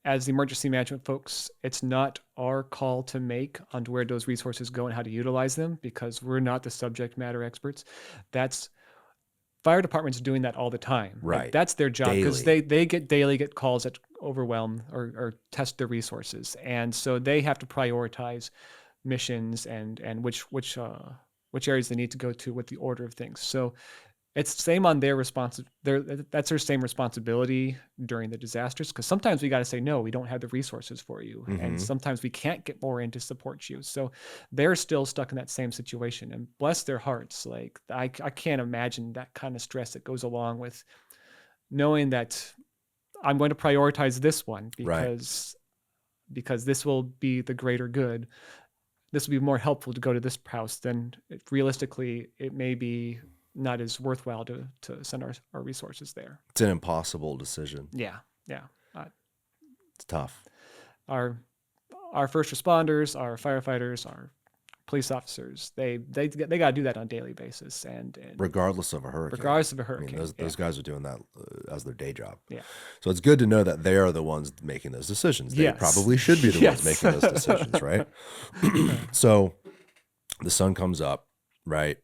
as the emergency management folks, it's not our call to make on where those resources go and how to utilize them, because we're not the subject matter experts. That's fire departments doing that all the time. Right. Like, that's their job, because they get calls that overwhelm or test their resources. And so they have to prioritize missions and which areas they need to go to, what the order of things. So it's the same on their that's their same responsibility during the disasters, because sometimes we got to say, no, we don't have the resources for you. Mm-hmm. And sometimes we can't get more in to support you. So they're still stuck in that same situation, and bless their hearts. Like, I can't imagine that kind of stress that goes along with knowing that I'm going to prioritize this one because this will be the greater good. This will be more helpful to go to this house than realistically it may be not as worthwhile to send our resources there. It's an impossible decision. Yeah. It's tough. Our first responders, our firefighters, our police officers. They got to do that on a daily basis, and regardless of a hurricane. Regardless of a hurricane. I mean, those guys are doing that as their day job. Yeah. So it's good to know that they are the ones making those decisions. They probably should be the ones making those decisions, right? So the sun comes up, right?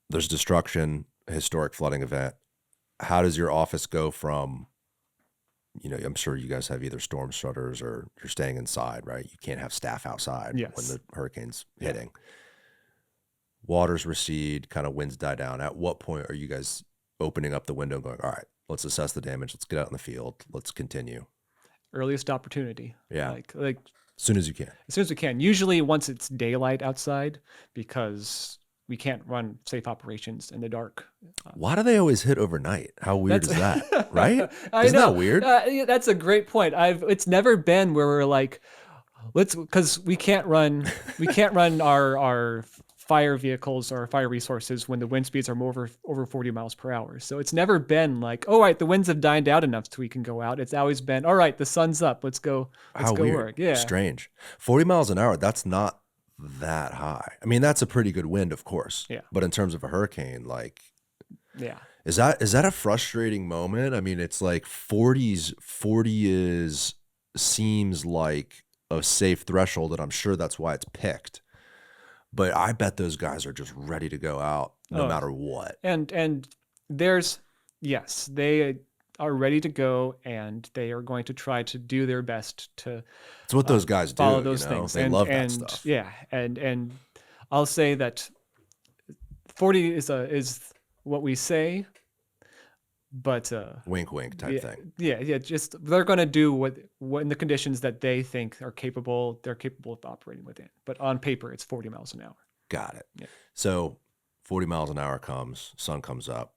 There's destruction, historic flooding event. How does your office go from, I'm sure you guys have either storm shutters or you're staying inside, right? You can't have staff outside when the hurricane's hitting. Waters recede, kind of winds die down. At what point are you guys opening up the window and going, all right, let's assess the damage. Let's get out in the field. Let's continue. Earliest opportunity. Yeah. Like as soon as you can. As soon as we can. Usually once it's daylight outside, because we can't run safe operations in the dark. Why do they always hit overnight? How weird is that? Right? I Isn't know. that weird? That's a great point. It's never been where we're like, because we can't run our fire vehicles or fire resources when the wind speeds are over 40 miles per hour. So it's never been like, all right, the winds have died down enough so we can go out. It's always been, all right, the sun's up. Let's go weird. Work. Yeah. Strange. 40 miles an hour. That's not that high. I mean, that's a pretty good wind, of course. Yeah. But in terms of a hurricane, like, yeah. Is that a frustrating moment? I mean, it's like 40 seems like a safe threshold, and I'm sure that's why it's picked. But I bet those guys are just ready to go out no matter what. And there's, yes, they are ready to go, and they are going to try to do their best to. It's what those guys do. Follow those things. They love that stuff. Yeah, and I'll say that 40 is what we say, but wink, wink type thing. Yeah. Just they're going to do what in the conditions that they think they're capable of operating within. But on paper, it's 40 miles an hour. Got it. Yeah. So 40 miles an hour comes, sun comes up.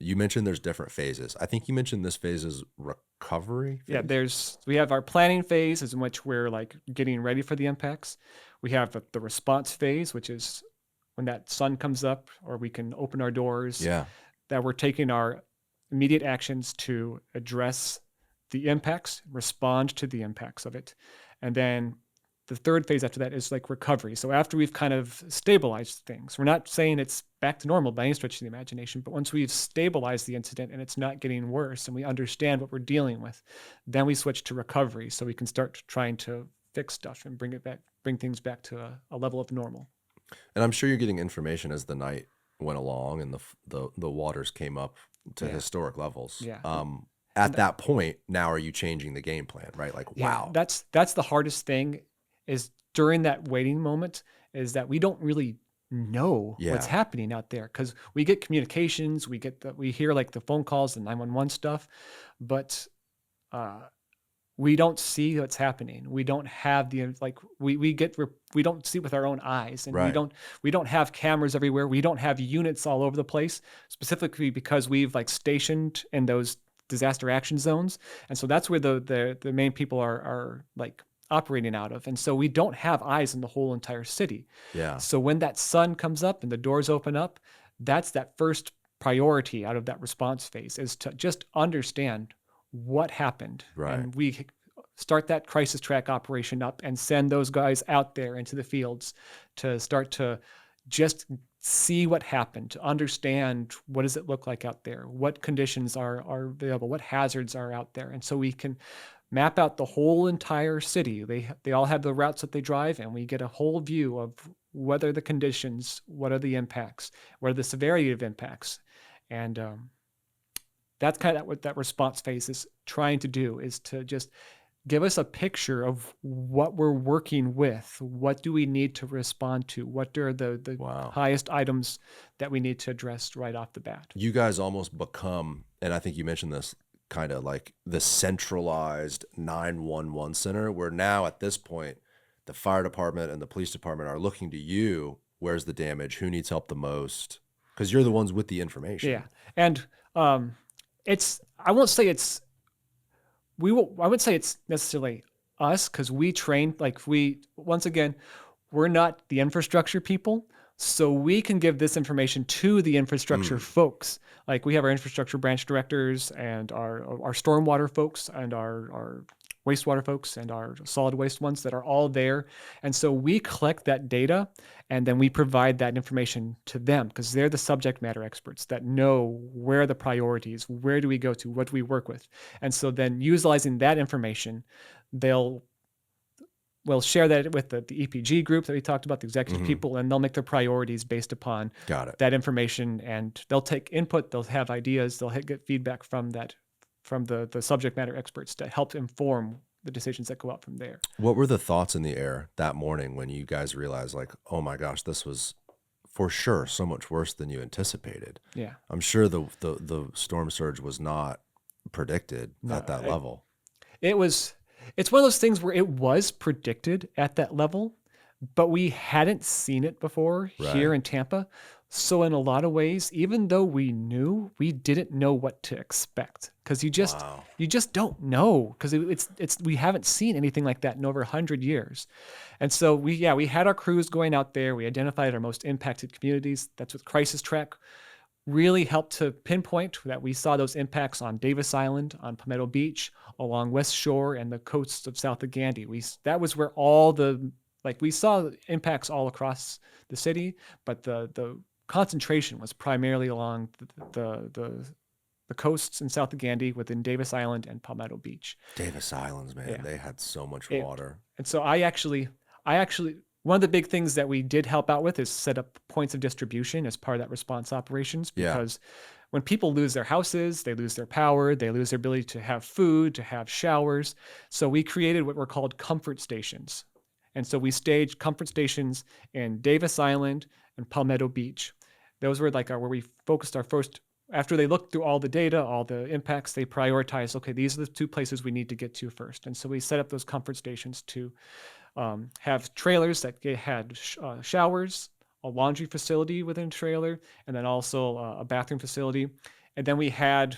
You mentioned there's different phases. I think you mentioned this phase is recovery phase? Yeah, we have our planning phase, in which we're like getting ready for the impacts. We have the response phase, which is when that sun comes up, or we can open our doors. Yeah. That we're taking our immediate actions to address the impacts, respond to the impacts of it. And then the third phase after that is like recovery. So after we've kind of stabilized things, we're not saying it's back to normal by any stretch of the imagination, but once we've stabilized the incident and it's not getting worse and we understand what we're dealing with, then we switch to recovery so we can start trying to fix stuff and bring things back to a level of normal. And I'm sure you're getting information as the night went along and the waters came up to historic levels. Yeah. At that point, now are you changing the game plan, right? Like, wow. That's the hardest thing, is during that waiting moment, is that we don't really know what's happening out there, because we get communications, we hear like the phone calls, the 911 stuff, but we don't see what's happening. We don't have we don't see with our own eyes, and we don't have cameras everywhere. We don't have units all over the place, specifically because we've like stationed in those disaster action zones, and so that's where the main people are like operating out of. And so we don't have eyes in the whole entire city. Yeah. So when that sun comes up and the doors open up, that's that first priority out of that response phase, is to just understand what happened. Right. And we start that crisis track operation up and send those guys out there into the fields to start to just see what happened, to understand what does it look like out there, what conditions are available, what hazards are out there. And so we can map out the whole entire city. They all have the routes that they drive, and we get a whole view of what are the conditions, what are the impacts, what are the severity of impacts. And that's kind of what that response phase is trying to do, is to just give us a picture of what we're working with. What do we need to respond to? What are the highest items that we need to address right off the bat? You guys almost become, and I think you mentioned this, kind of like the centralized 911 center, where now at this point, the fire department and the police department are looking to you. Where's the damage? Who needs help the most? Because you're the ones with the information. Yeah. And I won't say it's necessarily us, because we train, once again, we're not the infrastructure people. So we can give this information to the infrastructure folks. Like we have our infrastructure branch directors and our stormwater folks and our wastewater folks and our solid waste ones that are all there. And so we collect that data and then we provide that information to them because they're the subject matter experts that know where the priorities, where do we go to, what do we work with. And so then utilizing that information, we'll share that with the EPG group that we talked about, the executive people, and they'll make their priorities based upon that information. And they'll take input, they'll have ideas, they'll get feedback from the subject matter experts to help inform the decisions that go out from there. What were the thoughts in the air that morning when you guys realized, like, oh my gosh, this was for sure so much worse than you anticipated? Yeah. I'm sure the storm surge was not predicted at that level. It's one of those things where it was predicted at that level, but we hadn't seen it before here in Tampa. So in a lot of ways, even though we knew, we didn't know what to expect because you just don't know because we haven't seen anything like that in over 100 years. And so we had our crews going out there. We identified our most impacted communities. That's what Crisis Track really helped to pinpoint that we saw those impacts on Davis Island, on Palmetto Beach, along West Shore and the coasts of south of Gandy. That was where we saw impacts all across the city, but the concentration was primarily along the coasts in south of Gandy within Davis Island and Palmetto Beach. Davis Islands, man, they had so much water. And so I actually one of the big things that we did help out with is set up points of distribution as part of that response operations because when people lose their houses, they lose their power, they lose their ability to have food, to have showers. So we created what were called comfort stations. And so we staged comfort stations in Davis Island and Palmetto Beach. Those were where we focused our first, after they looked through all the data, all the impacts, they prioritized, okay, these are the two places we need to get to first. And so we set up those comfort stations to have trailers that had showers, a laundry facility within a trailer, and then also a bathroom facility. And then we had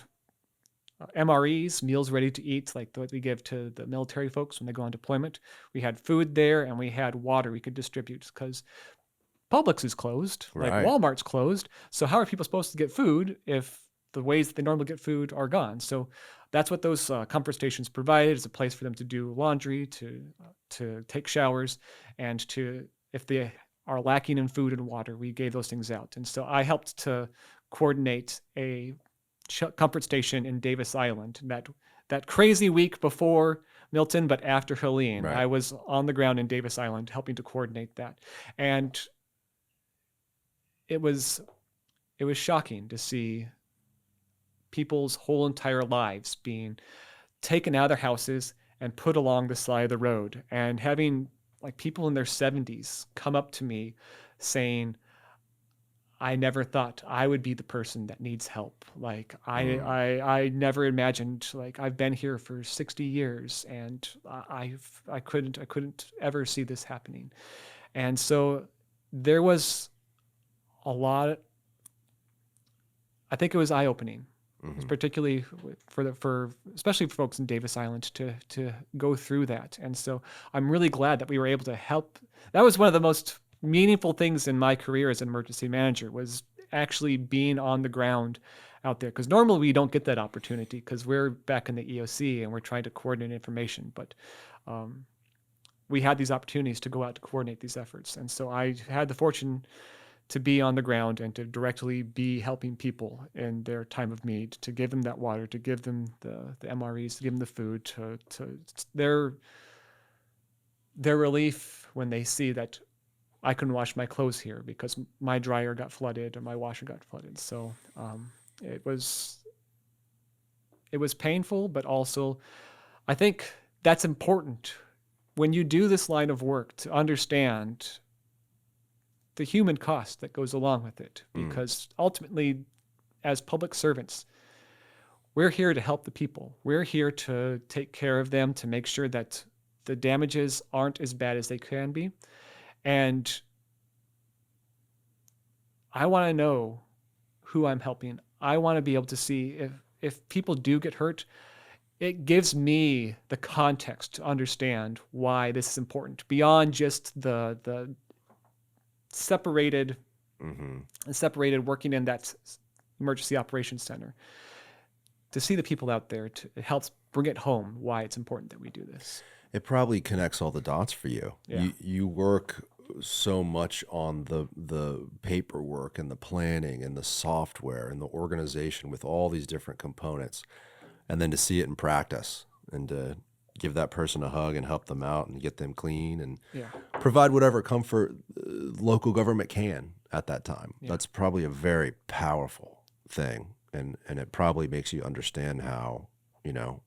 MREs, meals ready to eat, like what we give to the military folks when they go on deployment. We had food there, and we had water we could distribute because Publix is closed, like Walmart's closed. So how are people supposed to get food if the ways that they normally get food are gone? So that's what those comfort stations provided, is a place for them to do laundry, to take showers, and if they are lacking in food and water, we gave those things out. And so I helped to coordinate a comfort station in Davis Island that crazy week before Milton, but after Helene. I was on the ground in Davis Island helping to coordinate that. And it was shocking to see people's whole entire lives being taken out of their houses and put along the side of the road, and having people in their 70s come up to me saying, I never thought I would be the person that needs help. I never imagined, I've been here for 60 years and I couldn't ever see this happening. And so there was a lot, I think it was eye-opening, particularly especially for folks in Davis Island to go through that. And so I'm really glad that we were able to help. That was one of the most meaningful things in my career as an emergency manager, was actually being on the ground out there. Because normally we don't get that opportunity because we're back in the EOC and we're trying to coordinate information. But we had these opportunities to go out to coordinate these efforts. And so I had the fortune to be on the ground and to directly be helping people in their time of need, to give them that water, to give them the MREs, to give them the food, to their relief when they see that I couldn't wash my clothes here because my dryer got flooded or my washer got flooded. So it was painful, but also I think that's important when you do this line of work, to understand the human cost that goes along with it, because ultimately, as public servants, we're here to help the people. We're here to take care of them, to make sure that the damages aren't as bad as they can be. And I want to know who I'm helping. I want to be able to see if people do get hurt. It gives me the context to understand why this is important beyond just the separated working in that emergency operations center. see the people out there, it helps bring it home why it's important that we do this. It probably connects all the dots for you. Yeah. You work so much on the paperwork and the planning and the software and the organization with all these different components, and then to see it in practice and to give that person a hug and help them out and get them clean and provide whatever comfort local government can at that time. Yeah. That's probably a very powerful thing, and it probably makes you understand how,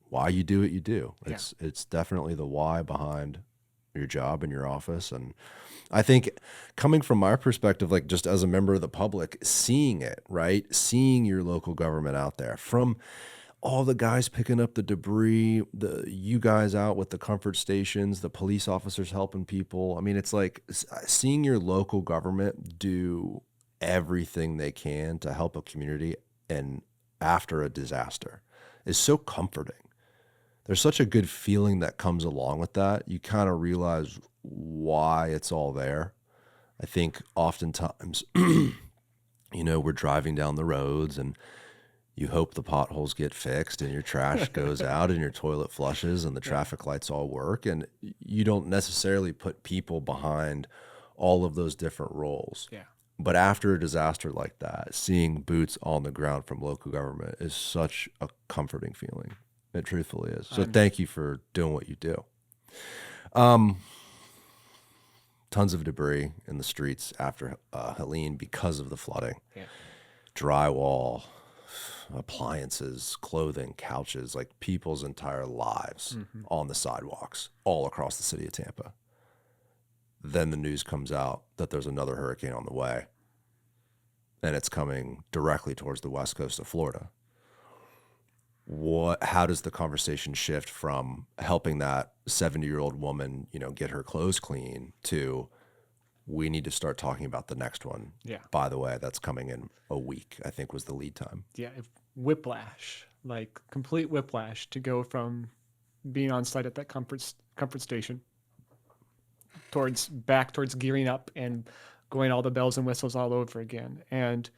why you do what you do. It's definitely the why behind your job in your office. And I think coming from my perspective, like just as a member of the public, seeing it, right? Seeing your local government out there, from all the guys picking up the debris, you guys out with the comfort stations, the police officers helping people. I mean, it's like seeing your local government do everything they can to help a community and after a disaster is so comforting. There's such a good feeling that comes along with that. You kind of realize why it's all there. I think oftentimes, we're driving down the roads and you hope the potholes get fixed and your trash goes out and your toilet flushes and the traffic lights all work. And you don't necessarily put people behind all of those different roles. Yeah. But after a disaster like that, seeing boots on the ground from local government is such a comforting feeling. It truthfully is. So thank you for doing what you do. Tons of debris in the streets after Helene because of the flooding. Yeah. Drywall, appliances, clothing, couches, like people's entire lives on the sidewalks all across the city of Tampa. Then the news comes out that there's another hurricane on the way, and it's coming directly towards the west coast of Florida. How does the conversation shift from helping that 70-year-old woman, get her clothes clean to we need to start talking about the next one? Yeah. By the way, that's coming in a week, I think was the lead time. Yeah. Whiplash, like complete whiplash to go from being on site at that comfort station towards gearing up and going all the bells and whistles all over again. And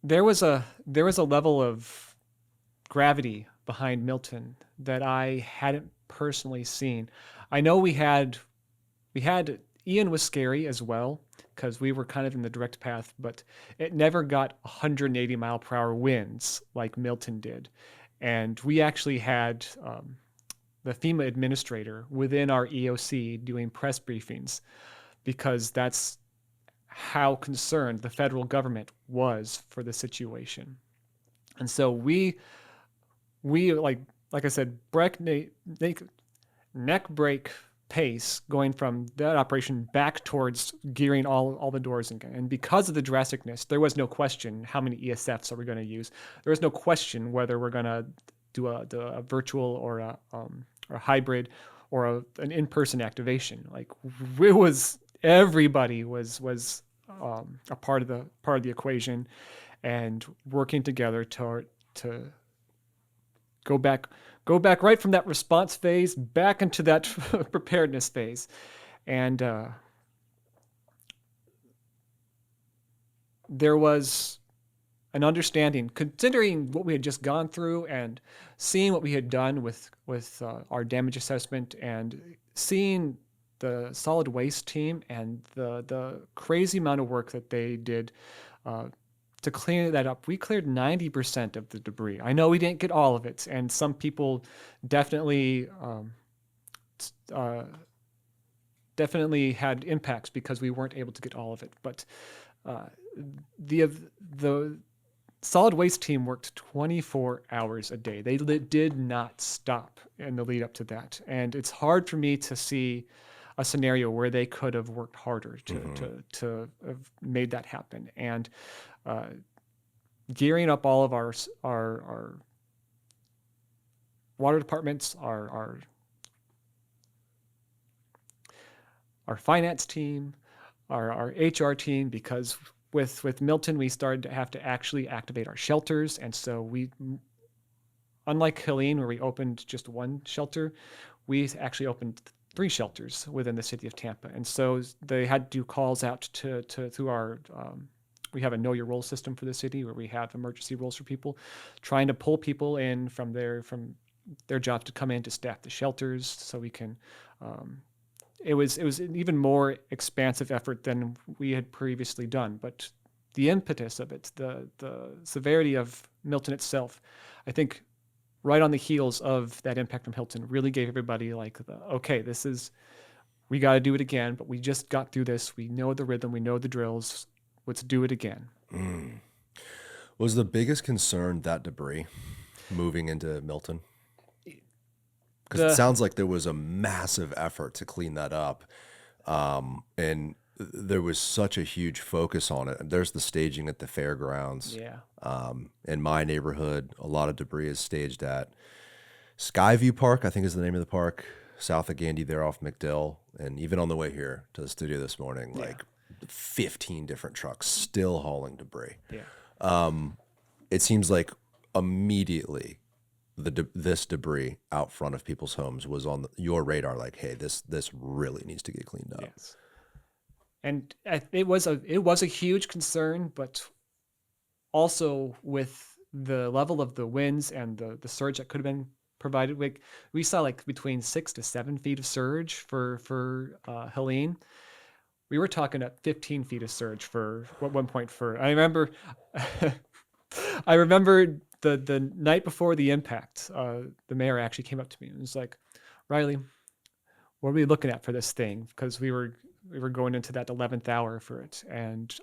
there was a level of gravity behind Milton that I hadn't personally seen. I know we had Ian was scary as well because we were kind of in the direct path, but it never got 180 mile per hour winds like Milton did. And we actually had the FEMA administrator within our EOC doing press briefings because that's how concerned the federal government was for the situation. And so we like I said, neck break pace going from that operation back towards gearing all the doors again. And because of the drasticness, there was no question how many ESFs are we going to use. There was no question whether we're going to do a virtual or a hybrid or an in-person activation. Like everybody was a part of the equation and working together to go back right from that response phase back into that preparedness phase. And there was an understanding, considering what we had just gone through and seeing what we had done with our damage assessment and seeing the solid waste team and the crazy amount of work that they did to clean that up. We cleared 90% of the debris. I know we didn't get all of it, and some people definitely had impacts because we weren't able to get all of it. But the solid waste team worked 24 hours a day. They did not stop in the lead up to that, and it's hard for me to see a scenario where they could have worked harder to have made that happen. And gearing up all of our water departments, our finance team, our HR team, because with Milton, we started to have to actually activate our shelters. And so we, unlike Helene, where we opened just one shelter, we actually opened 3 shelters within the city of Tampa. And so they had to do calls out to our we have a know your role system for the city where we have emergency roles for people, trying to pull people in from their job to come in to staff the shelters so we can. It was an even more expansive effort than we had previously done, but the impetus of it, the severity of Milton itself, I think right on the heels of that impact from Hilton really gave everybody like, okay, we got to do it again, but we just got through this. We know the rhythm, we know the drills. Let's do it again. Was the biggest concern that debris moving into Milton? Because it sounds like there was a massive effort to clean that up. And there was such a huge focus on it. There's the staging at the fairgrounds. Yeah. In my neighborhood, a lot of debris is staged at Skyview Park, I think is the name of the park, south of Gandy there off McDill. And even on the way here to the studio this morning, like 15 different trucks still hauling debris. Yeah. It seems like immediately this debris out front of people's homes was on your radar. Like, hey, this really needs to get cleaned up. Yes. And it was a huge concern, but also with the level of the winds and the surge that could have been provided, we saw like between 6 to 7 feet of surge for Helene. We were talking at 15 feet of surge for at one point. I remember the night before the impact, the mayor actually came up to me and was like, Riley, what are we looking at for this thing? Because we were going into that 11th hour for it. And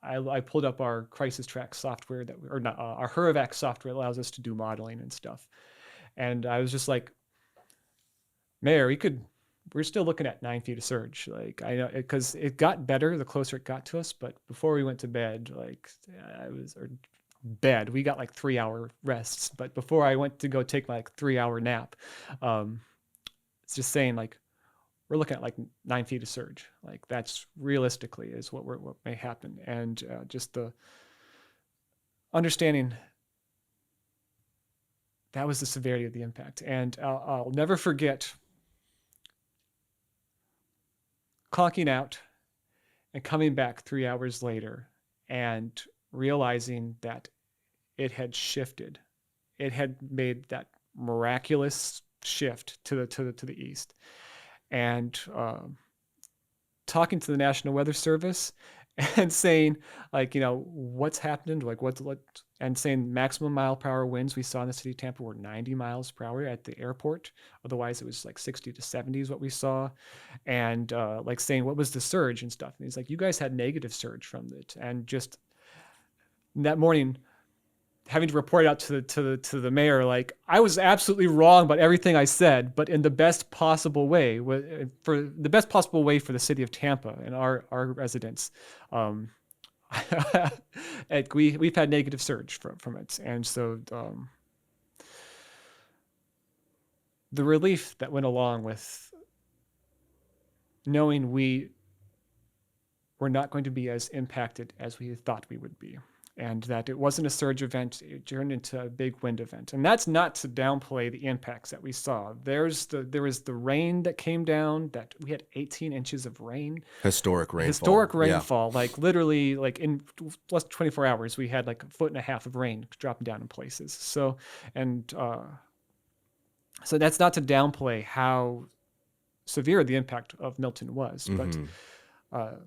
I pulled up our crisis track software our Hurrivac software allows us to do modeling and stuff. And I was just like, Mayor, we're still looking at 9 feet of surge. Like, I know, because it got better the closer it got to us. But before we went to bed, we got like 3-hour rests. But before I went to go take my 3-hour nap, it's just saying like, we're looking at like 9 feet of surge. Like that's realistically is what may happen. And just the understanding that was the severity of the impact. And I'll never forget clocking out and coming back 3 hours later and realizing that it had shifted. It had made that miraculous shift to the east. And talking to the National Weather Service and saying, like, what's happened, like and saying maximum mile per hour winds we saw in the city of Tampa were 90 miles per hour at the airport. Otherwise, it was like 60 to 70 is what we saw. And like saying, what was the surge and stuff? And he's like, you guys had negative surge from it. And just that morning, having to report out to the mayor, like I was absolutely wrong about everything I said, but in the best possible way, for the city of Tampa and our residents. We've had negative surge from it, and so the relief that went along with knowing we were not going to be as impacted as we thought we would be. And that it wasn't a surge event, it turned into a big wind event. And that's not to downplay the impacts that we saw. There was the rain that came down, that we had 18 inches of rain. Historic rainfall. Yeah. Like literally, like in less than 24 hours, we had like 1.5 feet of rain dropping down in places. So that's not to downplay how severe the impact of Milton was. Mm-hmm. But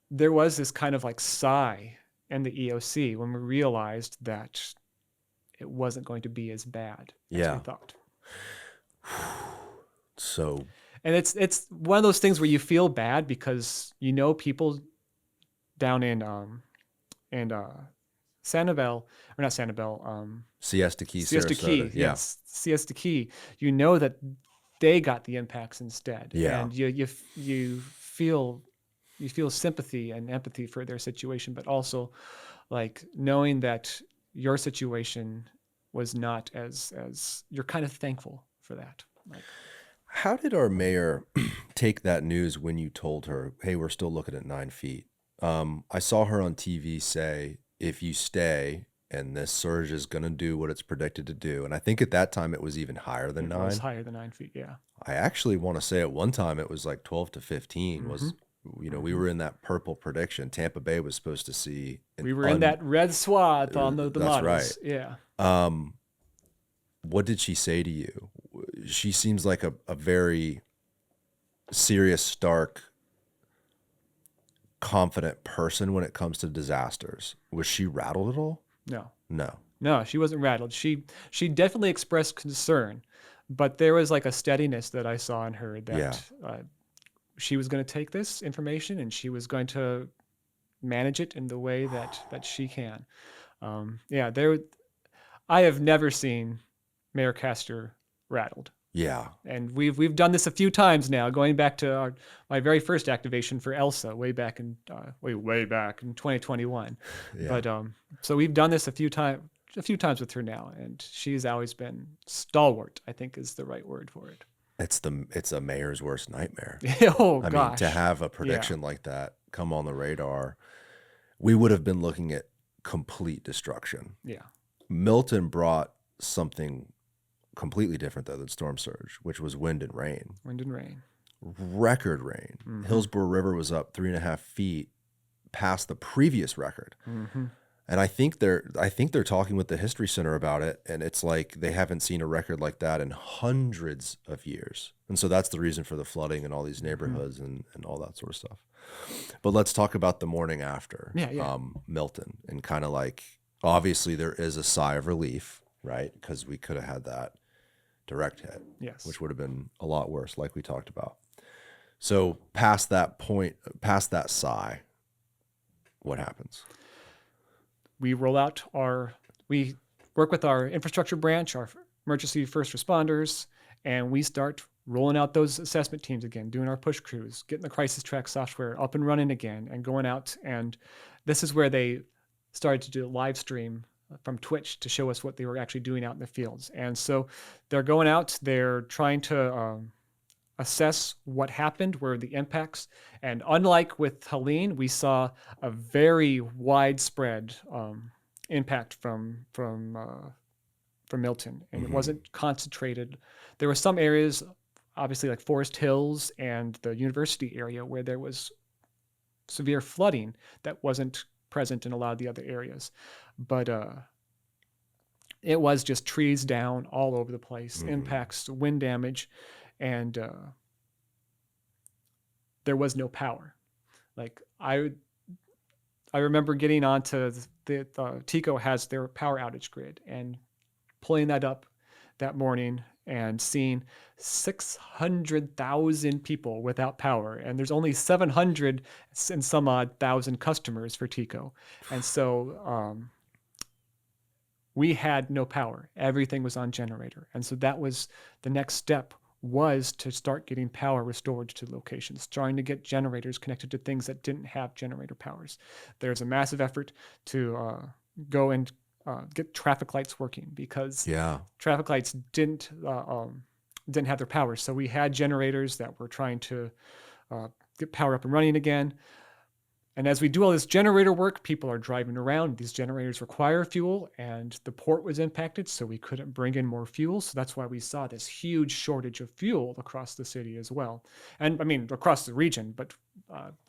there was this kind of like sigh and the EOC when we realized that it wasn't going to be as bad as we thought. So, and it's one of those things where you feel bad because people down in Sanibel, or not Sanibel, Siesta Key, yes, Siesta Key. That they got the impacts instead, and you feel sympathy and empathy for their situation, but also like knowing that your situation was not as you're kind of thankful for that. Like, how did our mayor take that news when you told her, hey, we're still looking at 9 feet? I saw her on TV say, if you stay and this surge is going to do what it's predicted to do. And I think at that time it was even higher than 9. It was higher than 9 feet. Yeah. I actually want to say at one time it was like 12 to 15 was we were in that purple prediction. Tampa Bay was supposed to see. We were in that red swath on the That's models. right. Yeah. What did she say to you? She seems like a very serious, stark, confident person when it comes to disasters. Was she rattled at all? No, she wasn't rattled. She definitely expressed concern, but there was like a steadiness that I saw in her that she was going to take this information and she was going to manage it in the way that she can. I have never seen Mayor Castor rattled. Yeah. And we've done this a few times now, going back to my very first activation for Elsa way back in 2021. Yeah. But so we've done this a few times with her now, and she's always been stalwart, I think is the right word for it. It's a mayor's worst nightmare. I mean, to have a prediction like that come on the radar, we would have been looking at complete destruction. Yeah. Milton brought something completely different though than storm surge, which was wind and rain. Record rain. Mm-hmm. Hillsborough River was up 3.5 feet past the previous record. Mm-hmm. And I think they're talking with the History Center about it, and it's like they haven't seen a record like that in hundreds of years. And so that's the reason for the flooding in all these neighborhoods and all that sort of stuff. But let's talk about the morning after Milton, and kind of like, obviously there is a sigh of relief, right? Because we could have had that direct hit, which would have been a lot worse, like we talked about. So past that point, past that sigh, what happens? We work with our infrastructure branch, our emergency first responders, and we start rolling out those assessment teams again, doing our push crews, getting the crisis track software up and running again, and going out. And this is where they started to do a live stream from Twitch to show us what they were actually doing out in the fields. And so they're going out, they're trying to assess what happened, where the impacts. And unlike with Helene, we saw a very widespread impact from Milton, and it wasn't concentrated. There were some areas, obviously like Forest Hills and the university area, where there was severe flooding that wasn't present in a lot of the other areas. But it was just trees down all over the place, impacts, wind damage, and there was no power. Like I remember getting onto the TECO has their power outage grid and pulling that up that morning and seeing 600,000 people without power, and there's only 700 and some odd thousand customers for TECO, and so we had no power. Everything was on generator, and so that was the next step, was to start getting power restored to locations, trying to get generators connected to things that didn't have generator powers. There's a massive effort to go and get traffic lights working, because traffic lights didn't have their power. So we had generators that were trying to get power up and running again. And as we do all this generator work, people are driving around. These generators require fuel, and the port was impacted, so we couldn't bring in more fuel. So that's why we saw this huge shortage of fuel across the city as well. And I mean, across the region, but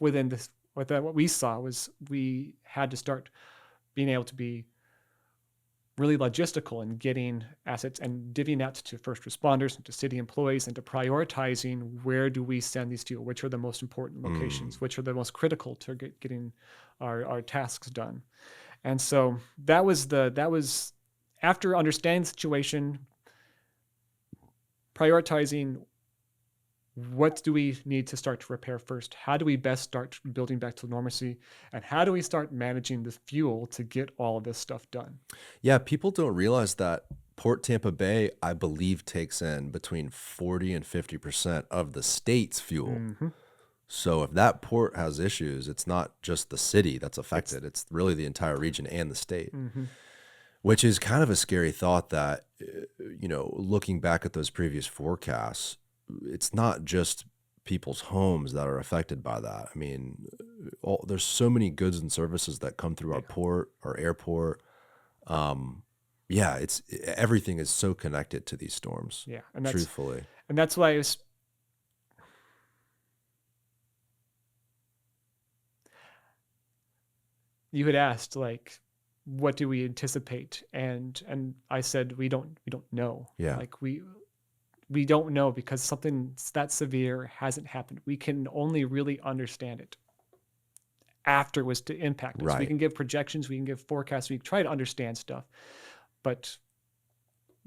within this, what we saw was we had to start being able to be really logistical in getting assets and divvying out to first responders and to city employees, and to prioritizing where do we send these to, which are the most important locations, which are the most critical to getting our tasks done. And so that was after understanding the situation, prioritizing what do we need to start to repair first? How do we best start building back to normalcy? And how do we start managing the fuel to get all of this stuff done? Yeah, people don't realize that Port Tampa Bay, I believe, takes in between 40 and 50% of the state's fuel. So if that port has issues, it's not just the city that's affected. It's really the entire region and the state, which is kind of a scary thought that, looking back at those previous forecasts, it's not just people's homes that are affected by that. I mean, there's so many goods and services that come through our port, our airport. It's everything is so connected to these storms. Yeah, and truthfully, and that's why you had asked, like, what do we anticipate? And I said, we don't know. Yeah. Like we don't know because something that severe hasn't happened. We can only really understand it after it was to impact us. Right. We can give projections, we can give forecasts, we can try to understand stuff. But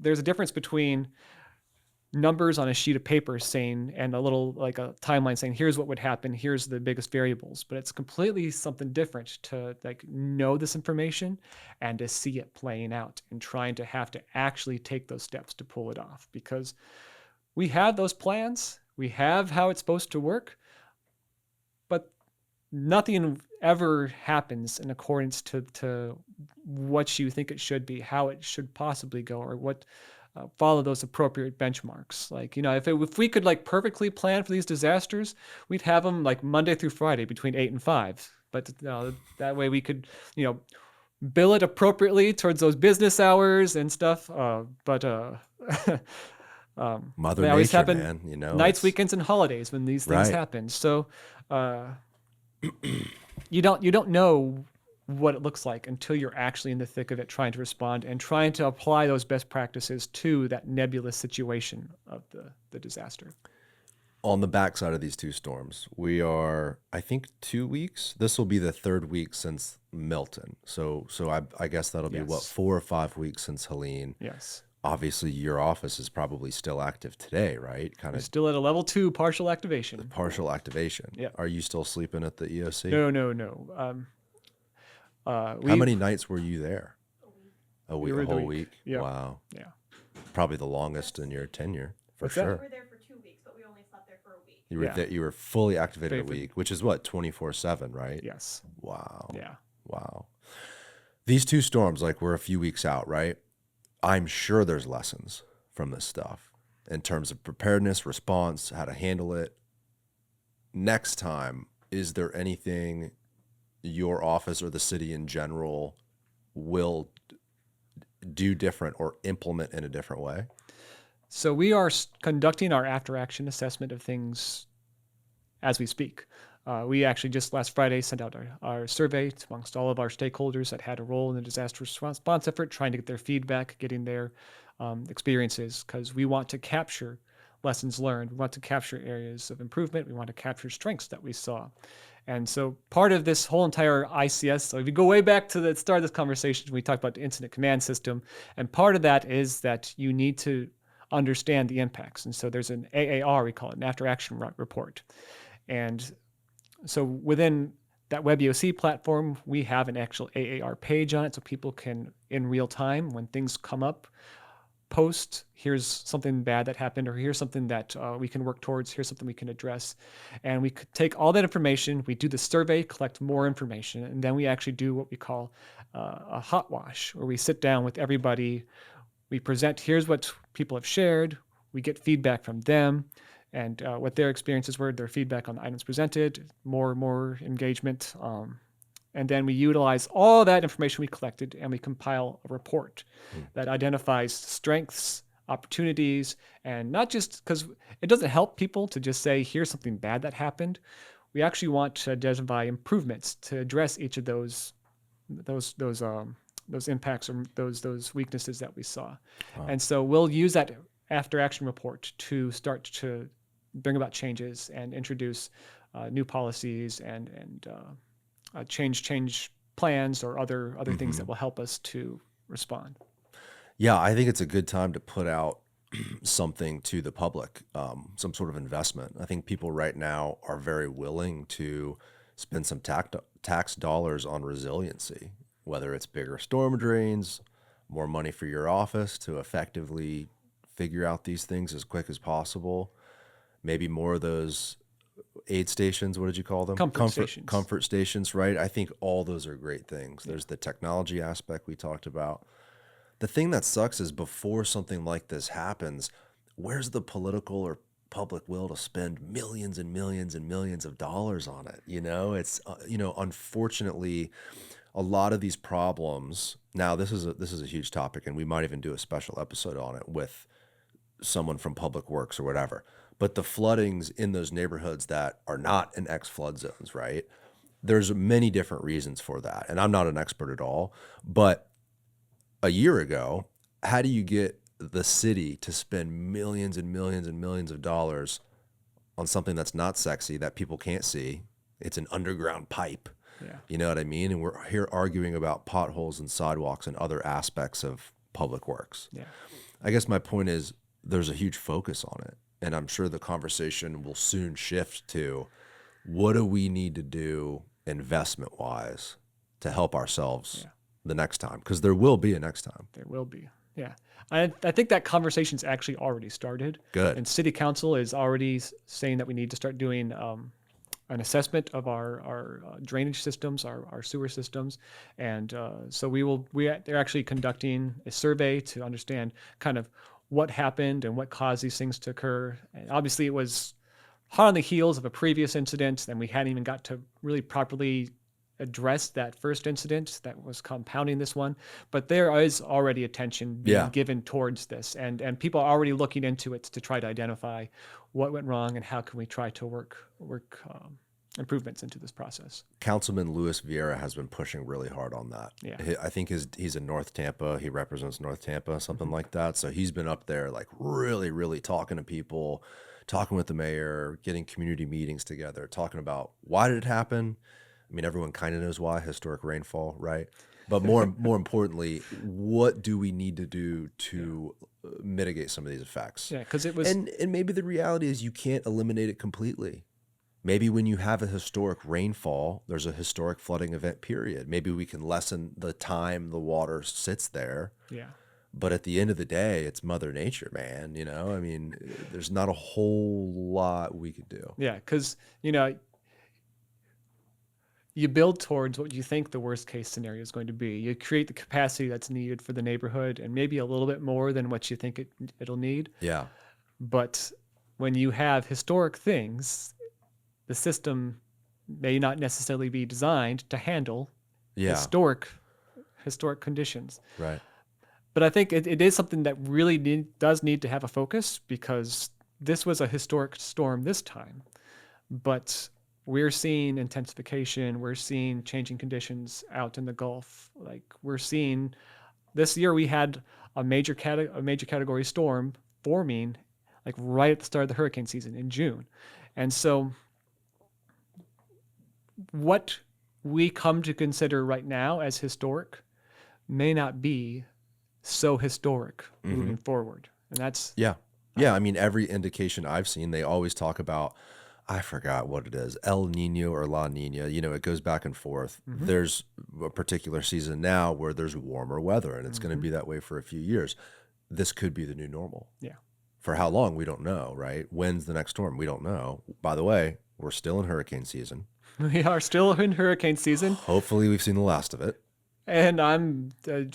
there's a difference between numbers on a sheet of paper saying, and a little like a timeline saying, here's what would happen, here's the biggest variables, but it's completely something different to like know this information and to see it playing out and trying to have to actually take those steps to pull it off, because we have those plans, we have how it's supposed to work, but nothing ever happens in accordance to what you think it should be, how it should possibly go, or what follow those appropriate benchmarks. Like, if we could like perfectly plan for these disasters, we'd have them like Monday through Friday between 8 and 5. But that way we could, bill it appropriately towards those business hours and stuff. But Mother they always Nature, happen man, nights, weekends, and holidays when these things Right. happen. So you don't know what it looks like until you're actually in the thick of it, trying to respond and trying to apply those best practices to that nebulous situation of the disaster. On the backside of these two storms, we are, I think, 2 weeks. This will be the third week since Milton. So I guess that'll be Yes. 4 or 5 weeks since Helene. Yes. Obviously, your office is probably still active today, right? Kind We're of still at a level 2 partial activation. partial activation. Yeah. Are you still sleeping at the EOC? No. How many nights were you there? A week, We were a the whole week. week? Yeah. Wow. Yeah. Probably the longest in your tenure, for What's that? sure. We were there for 2 weeks, but we only slept there for a week. You were Yeah. you were fully activated a Favorite. week, which is what, 24/7, right? Yes. Wow. Yeah. Wow. These two storms, like, we're a few weeks out, right? I'm sure there's lessons from this stuff in terms of preparedness, response, how to handle it. Next time, is there anything your office or the city in general will do different or implement in a different way? So we are conducting our after action assessment of things as we speak. We actually just last Friday sent out our survey amongst all of our stakeholders that had a role in the disaster response effort, trying to get their feedback, getting their experiences, because we want to capture lessons learned. We want to capture areas of improvement. We want to capture strengths that we saw. And so part of this whole entire ICS, so if you go way back to the start of this conversation, we talked about the incident command system. And part of that is that you need to understand the impacts. And so there's an AAR, we call it, an after action report. And so within that WebEOC platform, we have an actual AAR page on it so people can, in real time, when things come up, post, here's something bad that happened, or here's something that we can work towards, here's something we can address. And we could take all that information, we do the survey, collect more information, and then we actually do what we call a hot wash, where we sit down with everybody, we present, here's what people have shared, we get feedback from them, and what their experiences were, their feedback on the items presented, more engagement. And then we utilize all that information we collected and we compile a report that identifies strengths, opportunities, and not just because it doesn't help people to just say, here's something bad that happened. We actually want to identify improvements to address each of those impacts or those weaknesses that we saw. Wow. And so we'll use that after action report to start to bring about changes and introduce new policies and change plans or other things that will help us to respond. Yeah, I think it's a good time to put out something to the public, some sort of investment. I think people right now are very willing to spend some tax dollars on resiliency, whether it's bigger storm drains, more money for your office to effectively figure out these things as quick as possible, maybe more of those aid stations. What did you call them? Stations. Comfort stations, right? I think all those are great things. There's the technology aspect we talked about. The thing that sucks is before something like this happens, where's the political or public will to spend millions and millions and millions of dollars on it? It's unfortunately, a lot of these problems. Now, this is a huge topic, and we might even do a special episode on it with someone from Public Works or whatever. But the floodings in those neighborhoods that are not in X flood zones, right? there's many different reasons for that. And I'm not an expert at all, but a year ago, how do you get the city to spend millions and millions and millions of dollars on something that's not sexy, that people can't see? It's an underground pipe. Yeah. You know what I mean? And we're here arguing about potholes and sidewalks and other aspects of public works. Yeah. I guess my point is there's a huge focus on it. And I'm sure the conversation will soon shift to what do we need to do investment wise to help ourselves the next time? Because there will be a next time. There will be. Yeah. I think that conversation's actually already started. Good. And City Council is already saying that we need to start doing an assessment of our drainage systems, our sewer systems. And so they're actually conducting a survey to understand kind of what happened and what caused these things to occur. And obviously it was hot on the heels of a previous incident, and we hadn't even got to really properly address that first incident that was compounding this one. But there is already attention being given towards this, and people are already looking into it to try to identify what went wrong and how can we try to work improvements into this process. Councilman Luis Vieira has been pushing really hard on that. Yeah. I think he's in North Tampa. He represents North Tampa, something like that. So he's been up there like really, really talking to people, talking with the mayor, getting community meetings together, talking about why did it happen? I mean, everyone kind of knows why, historic rainfall, right? But more importantly, what do we need to do to mitigate some of these effects? Yeah, because it was... And maybe the reality is you can't eliminate it completely. Maybe when you have a historic rainfall, there's a historic flooding event period. Maybe we can lessen the time the water sits there. Yeah. But at the end of the day, it's Mother Nature, man. You know, I mean, there's not a whole lot we could do. Yeah, because, you build towards what you think the worst case scenario is going to be. You create the capacity that's needed for the neighborhood and maybe a little bit more than what you think it'll need. Yeah. But when you have historic things, the system may not necessarily be designed to handle historic conditions. Right. But I think it is something that really does need to have a focus, because this was a historic storm this time. But we're seeing intensification. We're seeing changing conditions out in the Gulf. Like we're seeing this year, we had a major category storm forming like right at the start of the hurricane season in June. And so what we come to consider right now as historic may not be so historic moving forward. And that's... Yeah. I mean, every indication I've seen, they always talk about, I forgot what it is, El Nino or La Nina, it goes back and forth. There's a particular season now where there's warmer weather, and it's going to be that way for a few years. This could be the new normal. Yeah. For how long, we don't know, right? When's the next storm? We don't know. By the way, we're still in hurricane season. We are still in hurricane season. Hopefully we've seen the last of it. And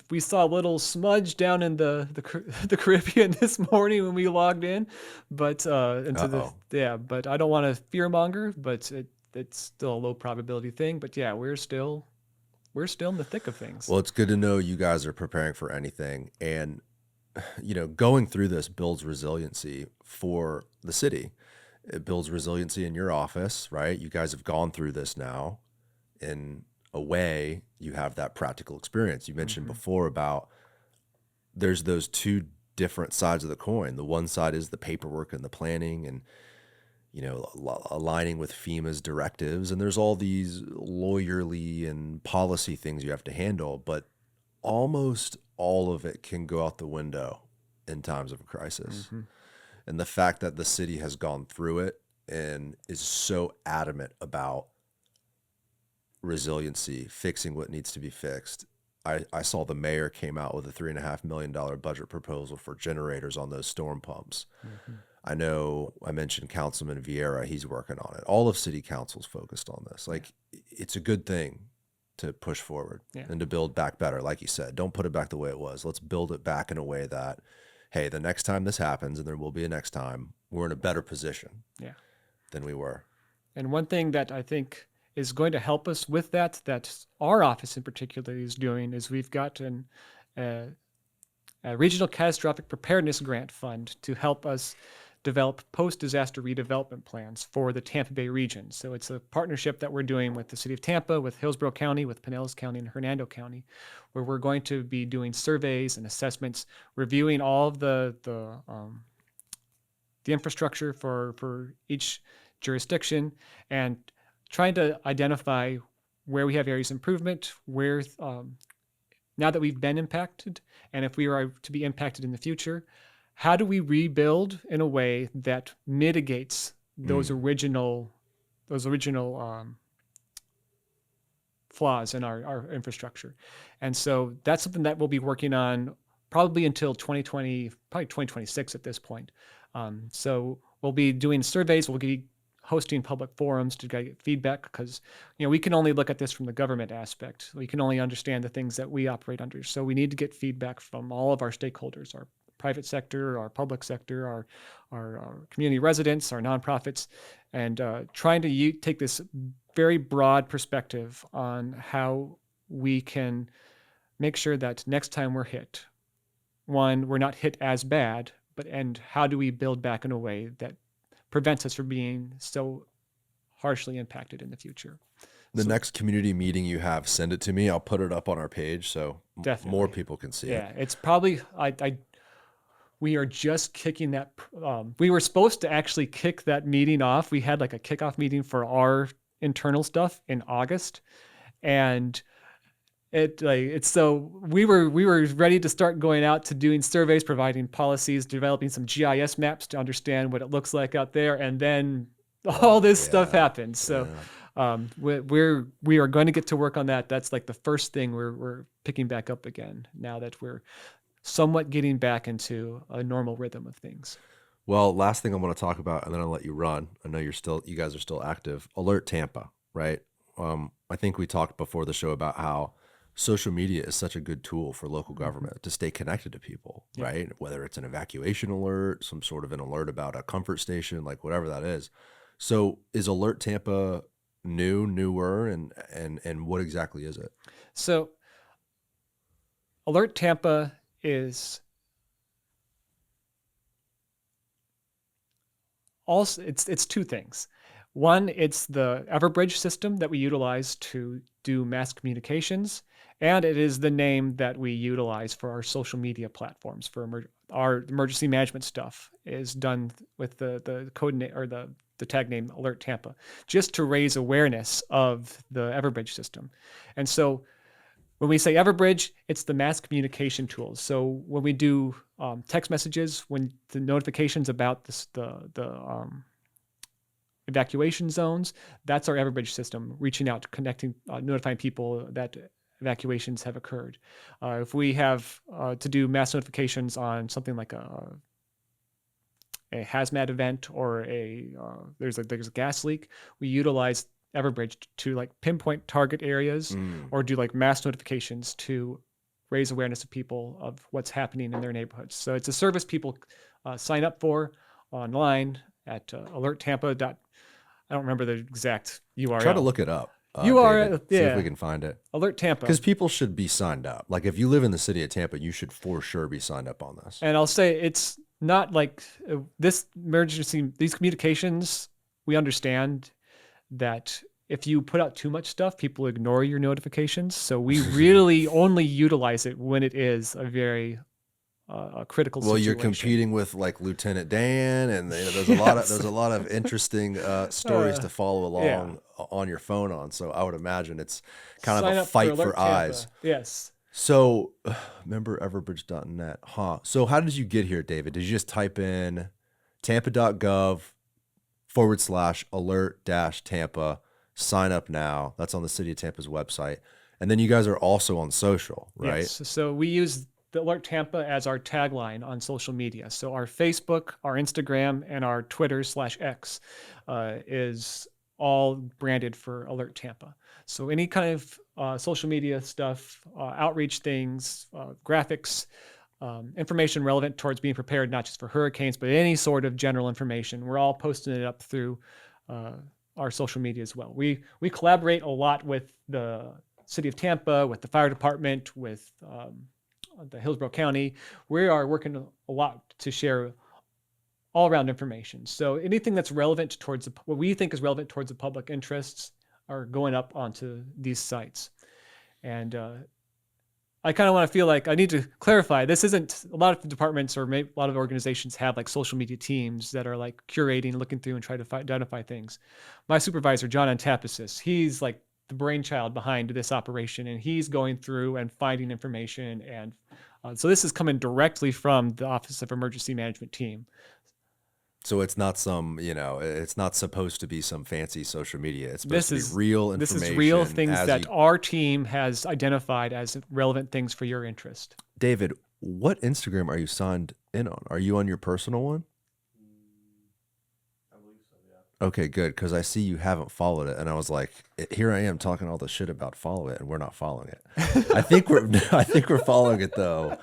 we saw a little smudge down in the Caribbean this morning when we logged in, but but I don't want to fearmonger, but it's still a low probability thing. But yeah, we're still in the thick of things. Well, it's good to know you guys are preparing for anything, and going through this builds resiliency for the city. It builds resiliency in your office, right? You guys have gone through this now. In a way, you have that practical experience. You mentioned before about there's those two different sides of the coin. The one side is the paperwork and the planning and, aligning with FEMA's directives. And there's all these lawyerly and policy things you have to handle, but almost all of it can go out the window in times of a crisis. And the fact that the city has gone through it and is so adamant about resiliency, fixing what needs to be fixed. I saw the mayor came out with a $3.5 million budget proposal for generators on those storm pumps. I know I mentioned Councilman Vieira, he's working on it. All of city council's focused on this. Like, it's a good thing to push forward and to build back better. Like you said, don't put it back the way it was. Let's build it back in a way that, hey, the next time this happens, and there will be a next time, we're in a better position than we were. And one thing that I think is going to help us with that our office in particular is doing, is we've got a regional catastrophic preparedness grant fund to help us develop post-disaster redevelopment plans for the Tampa Bay region. So it's a partnership that we're doing with the City of Tampa, with Hillsborough County, with Pinellas County, and Hernando County, where we're going to be doing surveys and assessments, reviewing all of the infrastructure for each jurisdiction, and trying to identify where we have areas of improvement, where now that we've been impacted, and if we are to be impacted in the future, how do we rebuild in a way that mitigates those original flaws in our infrastructure? And so that's something that we'll be working on probably until 2020, probably 2026 at this point. So we'll be doing surveys. We'll be hosting public forums to get feedback, because we can only look at this from the government aspect. We can only understand the things that we operate under. So we need to get feedback from all of our stakeholders, our private sector, our public sector, our community residents, our nonprofits, and trying to take this very broad perspective on how we can make sure that next time we're hit, one, we're not hit as bad, and how do we build back in a way that prevents us from being so harshly impacted in the future. The next community meeting you have, send it to me. I'll put it up on our page so more people can see it. Yeah, it's probably, we are just kicking that. We were supposed to actually kick that meeting off. We had like a kickoff meeting for our internal stuff in August, and so we were ready to start going out to doing surveys, providing policies, developing some GIS maps to understand what it looks like out there, and then all this stuff happened. So we are going to get to work on that. That's like the first thing we're picking back up again now that we're somewhat getting back into a normal rhythm of things. Well, last thing I want to talk about, and then I'll let you run. I know you guys are still active. Alert Tampa, right? I think we talked before the show about how social media is such a good tool for local government to stay connected to people, right? Whether it's an evacuation alert, some sort of an alert about a comfort station, like whatever that is. So is Alert Tampa newer, and what exactly is it? So Alert Tampa is also, it's two things. One, it's the Everbridge system that we utilize to do mass communications, and it is the name that we utilize for our social media platforms. For our emergency management stuff is done with the code name, or the tag name Alert Tampa, just to raise awareness of the Everbridge system. And so when we say Everbridge, it's the mass communication tools. So when we do text messages, when the notifications about the evacuation zones, that's our Everbridge system, reaching out, connecting, notifying people that evacuations have occurred. If we have to do mass notifications on something like a hazmat event, or there's a gas leak, we utilize Everbridge to like pinpoint target areas, or do like mass notifications to raise awareness of people of what's happening in their neighborhoods. So it's a service people sign up for online at alerttampa. I don't remember the exact URL. Try to look it up. URL, see if we can find it. Alert Tampa. Because people should be signed up. Like if you live in the city of Tampa, you should for sure be signed up on this. And I'll say it's not like this emergency, these communications, we understand that if you put out too much stuff, people ignore your notifications. So we really only utilize it when it is a very critical situation. Well, you're competing with like Lieutenant Dan, and there's a lot of interesting stories to follow along on your phone on. So I would imagine it's kind of a fight for eyes. Yes. So remember everbridge.net, huh? So how did you get here, David? Did you just type in tampa.gov/alert-tampa, sign up now? That's on the City of Tampa's website. And then you guys are also on social, right? Yes. So we use the Alert Tampa as our tagline on social media. So our Facebook, our Instagram, and our Twitter/X is all branded for Alert Tampa. So any kind of social media stuff, outreach things, graphics, information relevant towards being prepared, not just for hurricanes, but any sort of general information, we're all posting it up through our social media as well. We collaborate a lot with the City of Tampa, with the fire department, with the Hillsborough County. We are working a lot to share all around information. So anything that's relevant towards what we think is relevant towards the public interests are going up onto these sites. And I kind of want to feel like I need to clarify, this isn't, a lot of departments or a lot of organizations have like social media teams that are like curating, looking through and trying to identify things. My supervisor, John Antapasis, he's like the brainchild behind this operation, and he's going through and finding information. And so this is coming directly from the Office of Emergency Management team. So it's not some, it's not supposed to be some fancy social media. It's supposed to be real information. This is real things that our team has identified as relevant things for your interest. David, what Instagram are you signed in on? Are you on your personal one? I believe so, yeah. Okay, good, because I see you haven't followed it, and I was like, here I am talking all the shit about follow it, and we're not following it. I think we're following it though.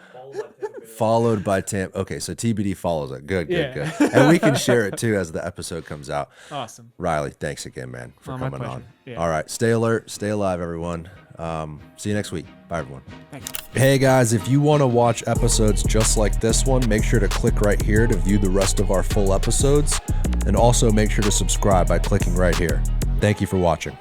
Followed by Tampa. Okay, so TBD follows it. Good. And we can share it too as the episode comes out. Awesome. Riley, thanks again, man, for coming on. Yeah. All right, stay alert, stay alive, everyone. See you next week. Bye, everyone. Thanks. Hey, guys, if you want to watch episodes just like this one, make sure to click right here to view the rest of our full episodes. And also make sure to subscribe by clicking right here. Thank you for watching.